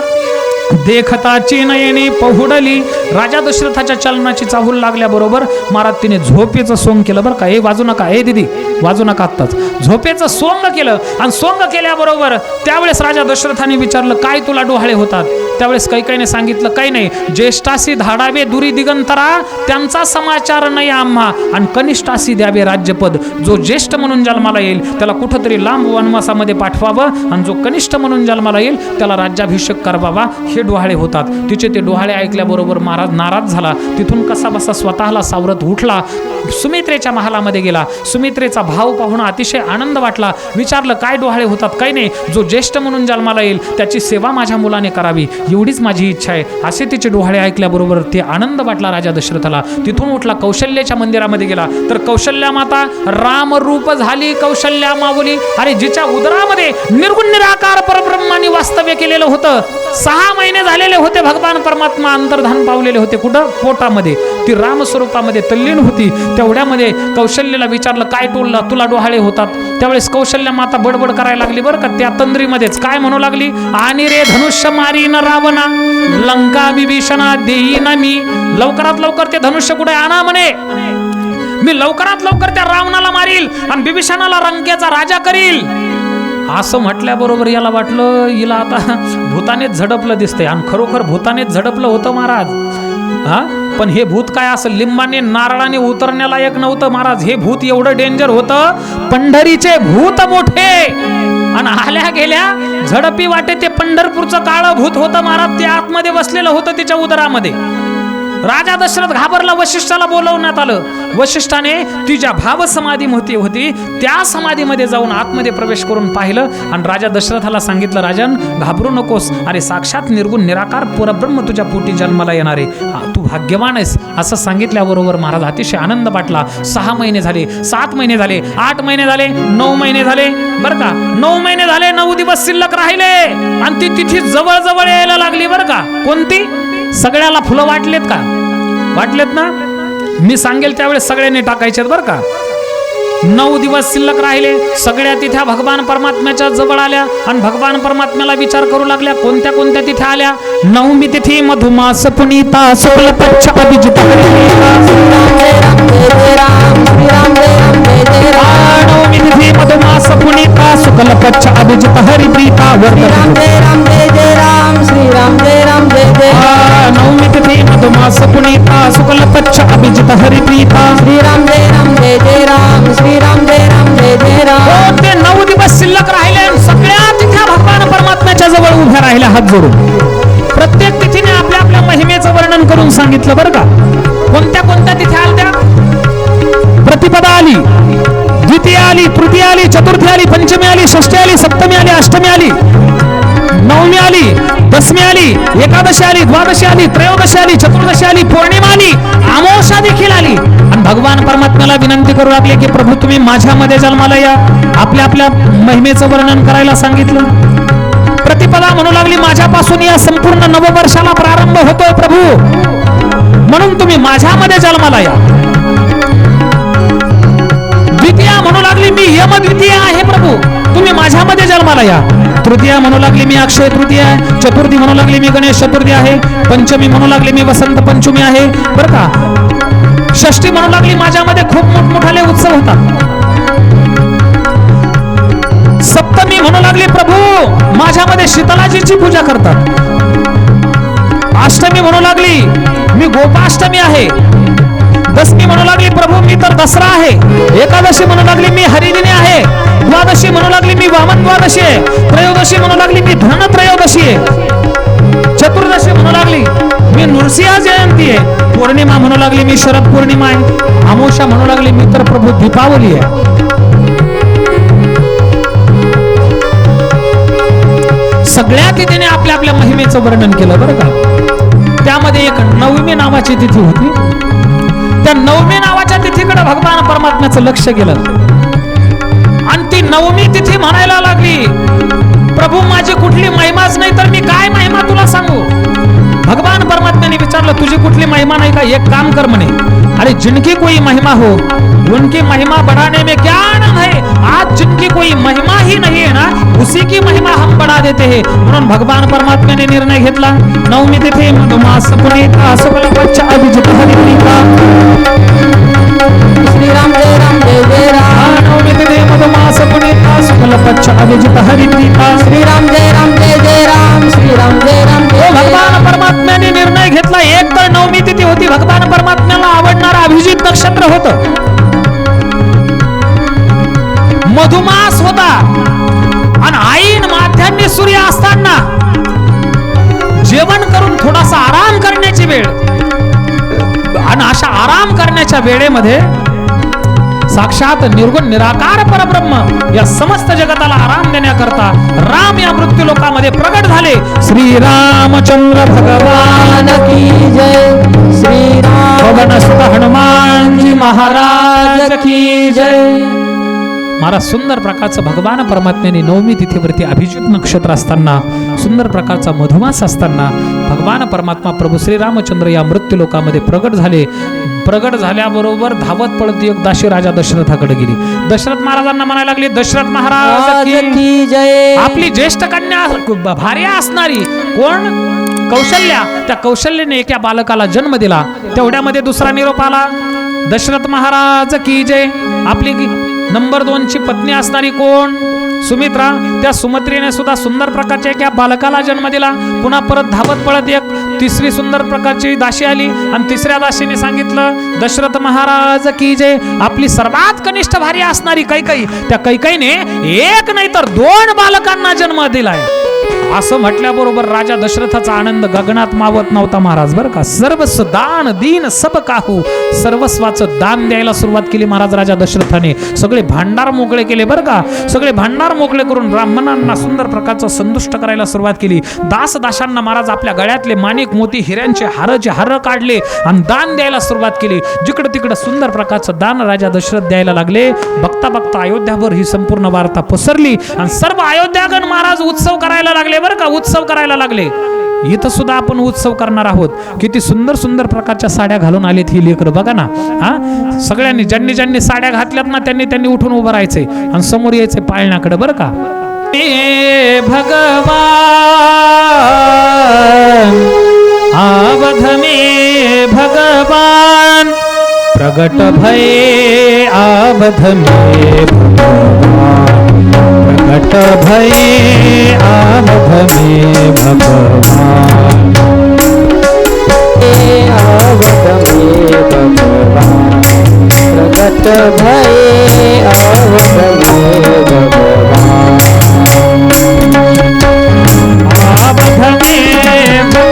देखताची नयनी पहुडली. राजा दशरथाच्या चलनाची चाहूल लागल्याबरोबर महाराज तिने झोपेचं सोंग केलं बरं का. हे वाजू नका, हे दिदी वाजू नका आत्ताच. झोपेचं सोंग केलं आणि सोंग केल्याबरोबर त्यावेळेस राजा दशरथाने विचारलं काय तुला डोहाळे होतात. त्यावेळेस कैकेयीने सांगितलं काही नाही, ज्येष्ठासी धाडावे दुरी दिगंतरा, त्यांचा समाचार नाही आम्हा, आणि कनिष्ठासी द्यावे राज्यपद. जो ज्येष्ठ म्हणून जन्माला येईल त्याला कुठंतरी लांब वनवासामध्ये पाठवावं, आणि जो कनिष्ठ म्हणून जन्माला येईल त्याला राज्याभिषेक करावा. हे डोहाळे होतात. तिचे ते डोहाळे ऐकल्याबरोबर महाराज नाराज झाला. तिथून कसा बसा स्वतःला सावरत उठला, सुमित्रेच्या महालामध्ये गेला. सुमित्रेचा भाव पाहून अतिशय आनंद वाटला. विचारलं काय डोहाळे होतात? काही नाही, जो ज्येष्ठ म्हणून जन्माला येईल त्याची सेवा माझ्या मुलाने करावी, एवढीच माझी इच्छा आहे. असे तिचे डोहाळे ऐकल्याबरोबर ते आनंद वाटला राजा दशरथाला. तिथून उठला, कौशल्याच्या मंदिरामध्ये गेला. तर कौशल्या माता रामरूप झाली, कौशल्या माऊली. अरे जिच्या उदरामध्ये निर्गुण निराकार परब्रह्माने वास्तव्य केलेलं होतं, 6 महिने झालेले होते, भगवान परमात्मा अंतर्धान पावलेले होते. कुठं? पोटामध्ये. ती राम स्वरूपामध्ये तल्लीन होती. तेवढ्यामध्ये कौशल्याला विचारलं काय टोलला, तुला डोहाळे होतात? त्यावेळेस कौशल्या माता बडबड करायला लागली बरं का. त्या तंद्रीमध्येच काय म्हणू लागली, आणि रे धनुष्य मारीन रावणा, लंका विभीषणा देईन मी. लवकरात लवकर ते धनुष्य कुठे आणा म्हणे, मी लवकरात लवकर त्या रावणाला मारील आणि बिभीषणाला लंकेचा राजा करील. असं म्हटल्याबरोबर याला वाटलं हिला आता भूतानेच झडपलं दिसतंय, आणि खरोखर भूतानेच झडपलं होतं महाराज. हा, पण हे भूत काय असं लिंबाने नारळाने उतरण्यालायक नव्हतं महाराज. हे भूत एवढं डेंजर होतं, पंढरीचे भूत मोठे, आणि आल्या गेल्या झडपी वाटे ते पंढरपूरचं काळं भूत होतं महाराज. ते आतमध्ये बसलेलं होतं तिच्या उदरामध्ये. राजा दशरथ घाबरला, वशिष्ठाला बोलवण्यात आलं. वशिष्ठाने ती ज्या भाव समाधी होती त्या समाधीमध्ये जाऊन आतमध्ये प्रवेश करून पाहिलं, आणि राजा दशरथाला सांगितलं, राजन घाबरू नकोस, अरे साक्षात निर्गुण निराकार परब्रह्म तुझ्या पोटी जन्माला येणारे, तू भाग्यवान आहेस. असं सांगितल्याबरोबर महाराज अतिशय आनंद वाटला. 6 महिने झाले, 7 महिने झाले, 8 महिने झाले, 9 महिने झाले बरं का. 9 महिने झाले, 9 दिवस शिल्लक राहिले, आणि ती तिथी जवळ जवळ यायला लागली बरं का. कोणती? सगळ्याला फुलं वाटलेत का? वाटलेत ना? मी सांगेल त्यावेळेस सगळ्यांनी टाकायच्यात बरं का. 9 दिवस शिल्लक राहिले, सगळ्या तिथ्या भगवान परमात्म्याच्या जवळ आल्या, आणि भगवान परमात्म्याला विचार करू लागल्या. कोणत्या कोणत्या तिथ्या आल्या? 9वी तिथी मधुमास पुनीता, शुक्ल पक्ष अभिजित, 9वी तिथी मधुमास पुनीता, शुक्ल पक्ष अभिजित हरिप्रीता, 9वी तिथी मधुमास पुनीता, शुक्ल पक्ष अभिजित हरिप्रीता, श्रीराम जय राम जय जय राम, श्रीराम जय राम जय जय राम. ते 9 दिवस शिल्लक राहिले, सगळ्या तिथ्या भगवान परमात्म्याच्या जवळ उभ्या राहिल्या हात जोडून. प्रत्येक तिथीने आपल्या आपल्या महिमेचं वर्णन करून सांगितलं बरं का. कोणत्या कोणत्या तिथे आल्या? प्रतिपदा आली, द्वितीय आली, तृतीय आली, चतुर्थी आली, पंचमी आली, षष्ठी आली, सप्तमी आली, अष्टमी आली, 9वी आली, 10वी आली, एकादशी आली, द्वादशी आली, त्रयोदशी आली, चतुर्दशी आली, पौर्णिमा आली, अमावस्या देखील आली. आणि भगवान परमात्म्याला विनंती करू लागले की प्रभू तुम्ही माझ्यामध्ये जन्माला या. आपल्या आपल्या महिमेचं वर्णन करायला सांगितलं. प्रतिपदा म्हणू लागली माझ्यापासून या संपूर्ण नववर्षाला प्रारंभ होतोय प्रभू, म्हणून तुम्ही माझ्यामध्ये जन्माला या. द्वितीया म्हणू लागली मी यमद्वितीय आहे प्रभू, तुम्ही माझ्यामध्ये जन्माला या. तृतीया म्हणू लागली मी अक्षय तृतीय आहे. चतुर्थी म्हणू लागली मी गणेश चतुर्थी आहे. पंचमी म्हणू लागली मी वसंत पंचमी आहे बरं का. षष्ठी म्हणू लागली माझ्यामध्ये खूप मोठमोठाले उत्सव होतात. सप्तमी म्हणू लागली प्रभू माझ्यामध्ये शीतलाजीची पूजा करतात. अष्टमी म्हणू लागली मी गोपाष्टमी आहे. 10वी म्हणू लागली प्रभू मी तर दसरा आहे. एकादशी म्हणू लागली मी हरिदिनी आहे. द्वादशी म्हणू लागली मी वामन द्वादशी आहे. त्रयोदशी म्हणू लागली मी धन त्रयोदशी आहे. चतुर्दशी म्हणू लागली मी नृसिंह जयंती आहे. पौर्णिमा म्हणू लागली मी शरद पौर्णिमा आहे. अमावस्या म्हणू लागली मी तर प्रभू दीपावली आहे. सगळ्या तिथीने आपल्या आपल्या महिमेचं वर्णन केलं बरं का. त्यामध्ये एक 9वी नावाची तिथी होती. त्या 9वी नावाच्या तिथीकडे भगवान परमात्म्याचं लक्ष गेलं, आणि ती 9वी तिथी म्हणायला लागली प्रभू माझी कुठली महिमाच नाही तर मी काय महिमा तुला सांगू. भगवान परमात्म्याने विचारलं तुझी कुठली महिमा नाही का? एक काम कर म्हणे, अरे जिनकी कोई महिमा हो उनकी महिमा बढ़ाने में क्या आनंद है. आज जिनकी कोई महिमा ही नहीं है ना उसी की महिमा हम बढ़ा देते हैं. म्हणून भगवान परमात्म्याने निर्णय घेतला 9वी तिथी मधुमास पुनीता शुक्ल पक्ष अभिजित हरिप्रीता. श्रीराम जय राम जय जय राम. 9वी तिथी मधुमास पुनीता शुक्ल पक्ष अभिजित हरिप्रीता. श्रीराम जय राम जय जय राम. श्रीराम जय राम जय जय मधुमास होता आणि ऐन माध्यान्ह सूर्य असताना जेवण करून थोडासा आराम करण्याची वेळ आणि अशा आराम करण्याच्या वेळेमध्ये साक्षात निर्गुण निराकार परब्रह्म या समस्त जगताला आराम देण्याकरता राम या मृत्यू लोकामध्ये प्रगट झाले. श्री रामचंद्र भगवान की जय. श्री राम पवनसुत हनुमान जी महाराज की जय. महाराज सुंदर प्रकारचं भगवान परमात्म्याने नवमी तिथीवरती अभिजित नक्षत्र असताना सुंदर प्रकारचा मधुमास असताना भगवान परमात्मा प्रभू श्री रामचंद्र या मृत्यू लोकामध्ये प्रगट झाले. प्रगट झाल्याबरोबर धावत पळत एक दासी राजा दशरथाकडे गेली. दशरथ महाराजांना म्हणायला लागली, दशरथ महाराज की जय. आपली ज्येष्ठ कन्या भार्या असणारी कोण? कौशल्या. त्या कौशल्याने एका बालकाला जन्म दिला. तेवढ्यामध्ये दुसरा निरोप आला, दशरथ महाराज की जय. आपली नंबर 2 ची पत्नी असणारी कोण? सुमित्रा. त्या सुमित्रेने सुद्धा सुंदर प्रकारच्या एका बालकाला जन्म दिला. पुन्हा परत धावत पळत एक तिसरी सुंदर प्रकारची दासी आली आणि तिसऱ्या दासीने सांगितलं, दशरथ महाराज की जय. आपली सर्वात कनिष्ठ भार्या असणारी कैकई. त्या कैकईने एक नाही तर 2 बालकांना जन्म दिलाय. असं म्हटल्याबरोबर राजा दशरथाचा आनंद गगनात मावत नव्हता महाराज बरं का. सर्वस्व दान दीन सब काहू. सर्वस्वाचं दान द्यायला सुरुवात केली महाराज राजा दशरथाने. सगळे भांडार मोकळे केले बरं का. सगळे भांडार मोकळे करून ब्राह्मणांना सुंदर प्रकारचं संतुष्ट करायला सुरुवात केली. दासदाशांना महाराज आपल्या गळ्यातले माणिक मोती हिऱ्यांचे हार काढले आणि दान द्यायला सुरुवात केली. जिकडे तिकडे सुंदर प्रकारचं दान राजा दशरथ द्यायला लागले. बघता बघता अयोध्याभर ही संपूर्ण वार्ता पसरली आणि सर्व अयोध्यागण महाराज उत्सव करायला लागले बरं का. उत्सव करायला लागले. इथं सुद्धा आपण उत्सव करणार आहोत. किती सुंदर सुंदर प्रकारच्या साड्या घालून आलेत ही लेकरं बघा ना. हा सगळ्यांनी ज्यांनी साड्या घातल्यात ना त्यांनी उठून उभं राहायचंय आणि समोर यायचंय पाळण्याकडे बरं का. भगवान आवध में भगवान प्रगट भये आवध में भगवान प्रगट भये आवध में भगवान आवध में भगवान प्रगट भये आवध में भगवान. आवध में भगवान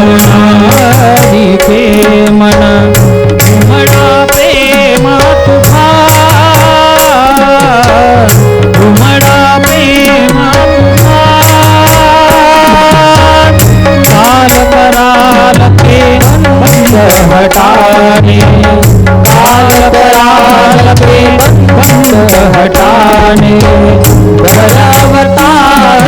भयारी के मन उमड़ा प्रेम तुफान उमड़ा प्रेम तुफान काल कराल के बंध हटाने काल कराल के बंध हटाने अवतार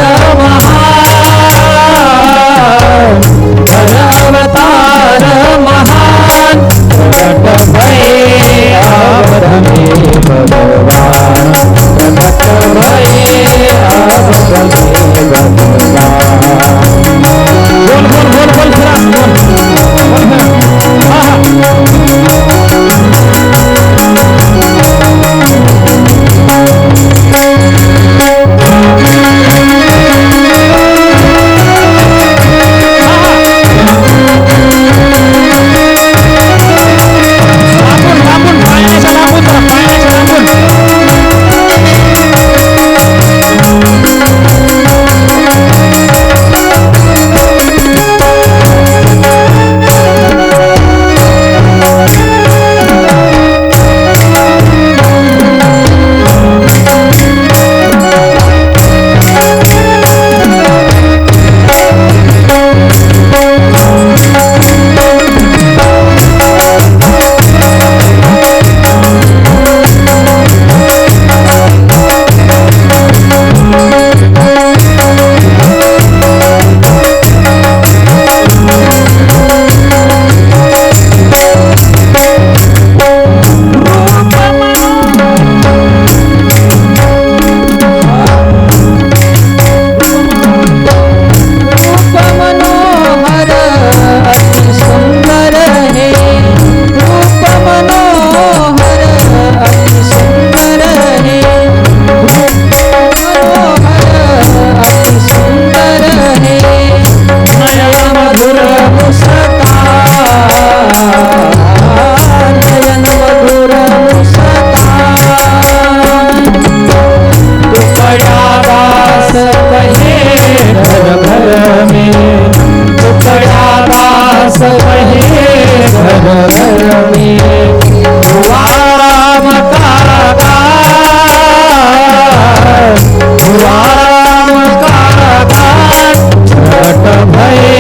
अवतार महान प्रगट भये आवध में भगवान प्रगट भये आवध में भगवान. बोल बोल बोल बोल धरणी हुआ राम का काज, हुआ राम का काज, छठ भये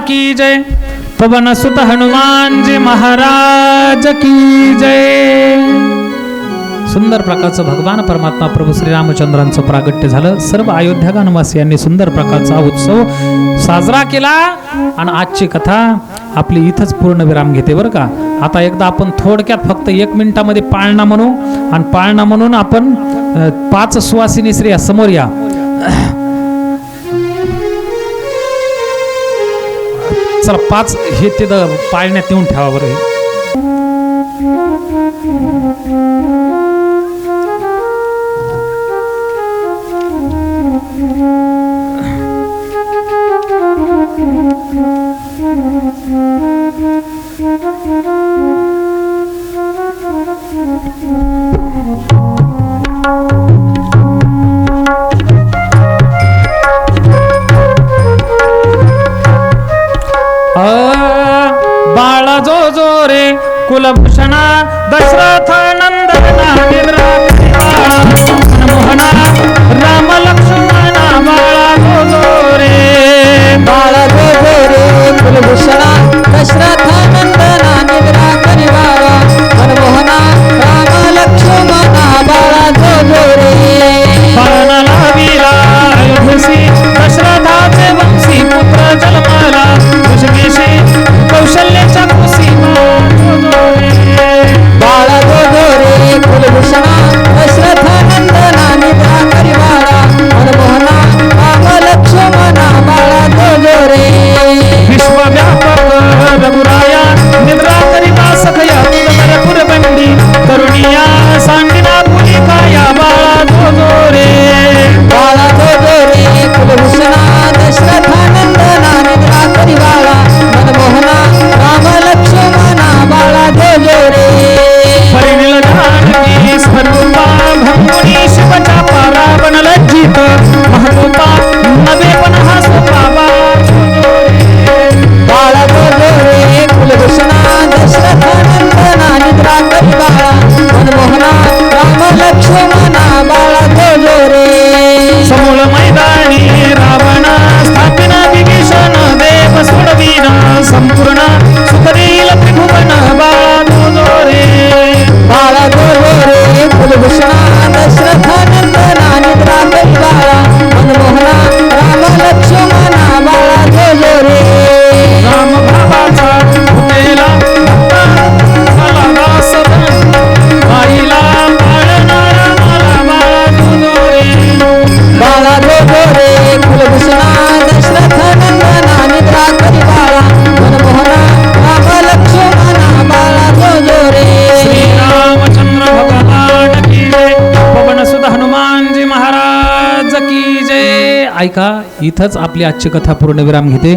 की जय, पवन सुत हनुमान जी महाराज की जय. सुंदर प्रकारचं भगवान परमात्मा प्रभू श्रीरामचंद्रांचं प्रागट्य झालं. सर्व अयोध्यागानवासियांनी सुंदर प्रकारचा उत्सव साजरा केला आणि आजची कथा आपली इथंच पूर्ण विराम घेते बरं का. आता एकदा आपण थोडक्यात फक्त 1 मिनिटामध्ये पाळणा म्हणू आणि पाळणा म्हणून आपण 5 सुवासिनी स्त्रिया समोर या. चला 5 हे ते पाळण्यात येऊन ठेवा बरं. बाळा जो जो रे कुलभूषणा दशरथ नंदना मोहना राम लक्ष्मणा. बाळा जो जो रे, बाळा जो जो रे कुलभूषणा दशरथ नंदना निद्रा करिवाळा मनमोहना राम लक्ष्मणा. बाळा जो जो रे बाणाला वीरा अयोध्येसी दशरथाचे वंशी पुत्र जन्माला ऋषिकेशी कौशल्याच्या कुसीमा. बाळा जो जो रे कुलभूषणा दशरथ नंदना निद्रा करिवाळा मनमोहना राम लक्ष्मणा. बाळा जो जो रे विश्वव्यापक रघुराया निद्रा करिता सखया तुझ बंडी करुणिया सांगिना पुलिकाया. बाळा जो जो रे, बाळा जो जो रे मैदानी रावण स्थापिन विभीषण देव सोडविना संपूर्ण सुख देईल त्रिभुवन बाळा तुझो रे बाळा जोजो रे कुलभूषणा दशरथानंदना निद्रा करी बाळा मनमोहना राम लक्ष्मणा बाळा जोजो रे राम भावाचा फुटेला भक्ता झाला दास आईला पाळणारा मला बाळा तुझो रे बाळा जोजो रे कुलभूषणा दशरथानंदना निद्रा करी बाळा मनमोहना राम लक्ष्मणा बाळा जोजो रे श्रीरामचंद्र भगवान की जय पवन सुत हनुमानजी महाराज की जय. ऐका इथंच आपली आजची कथा पूर्णविराम घेते.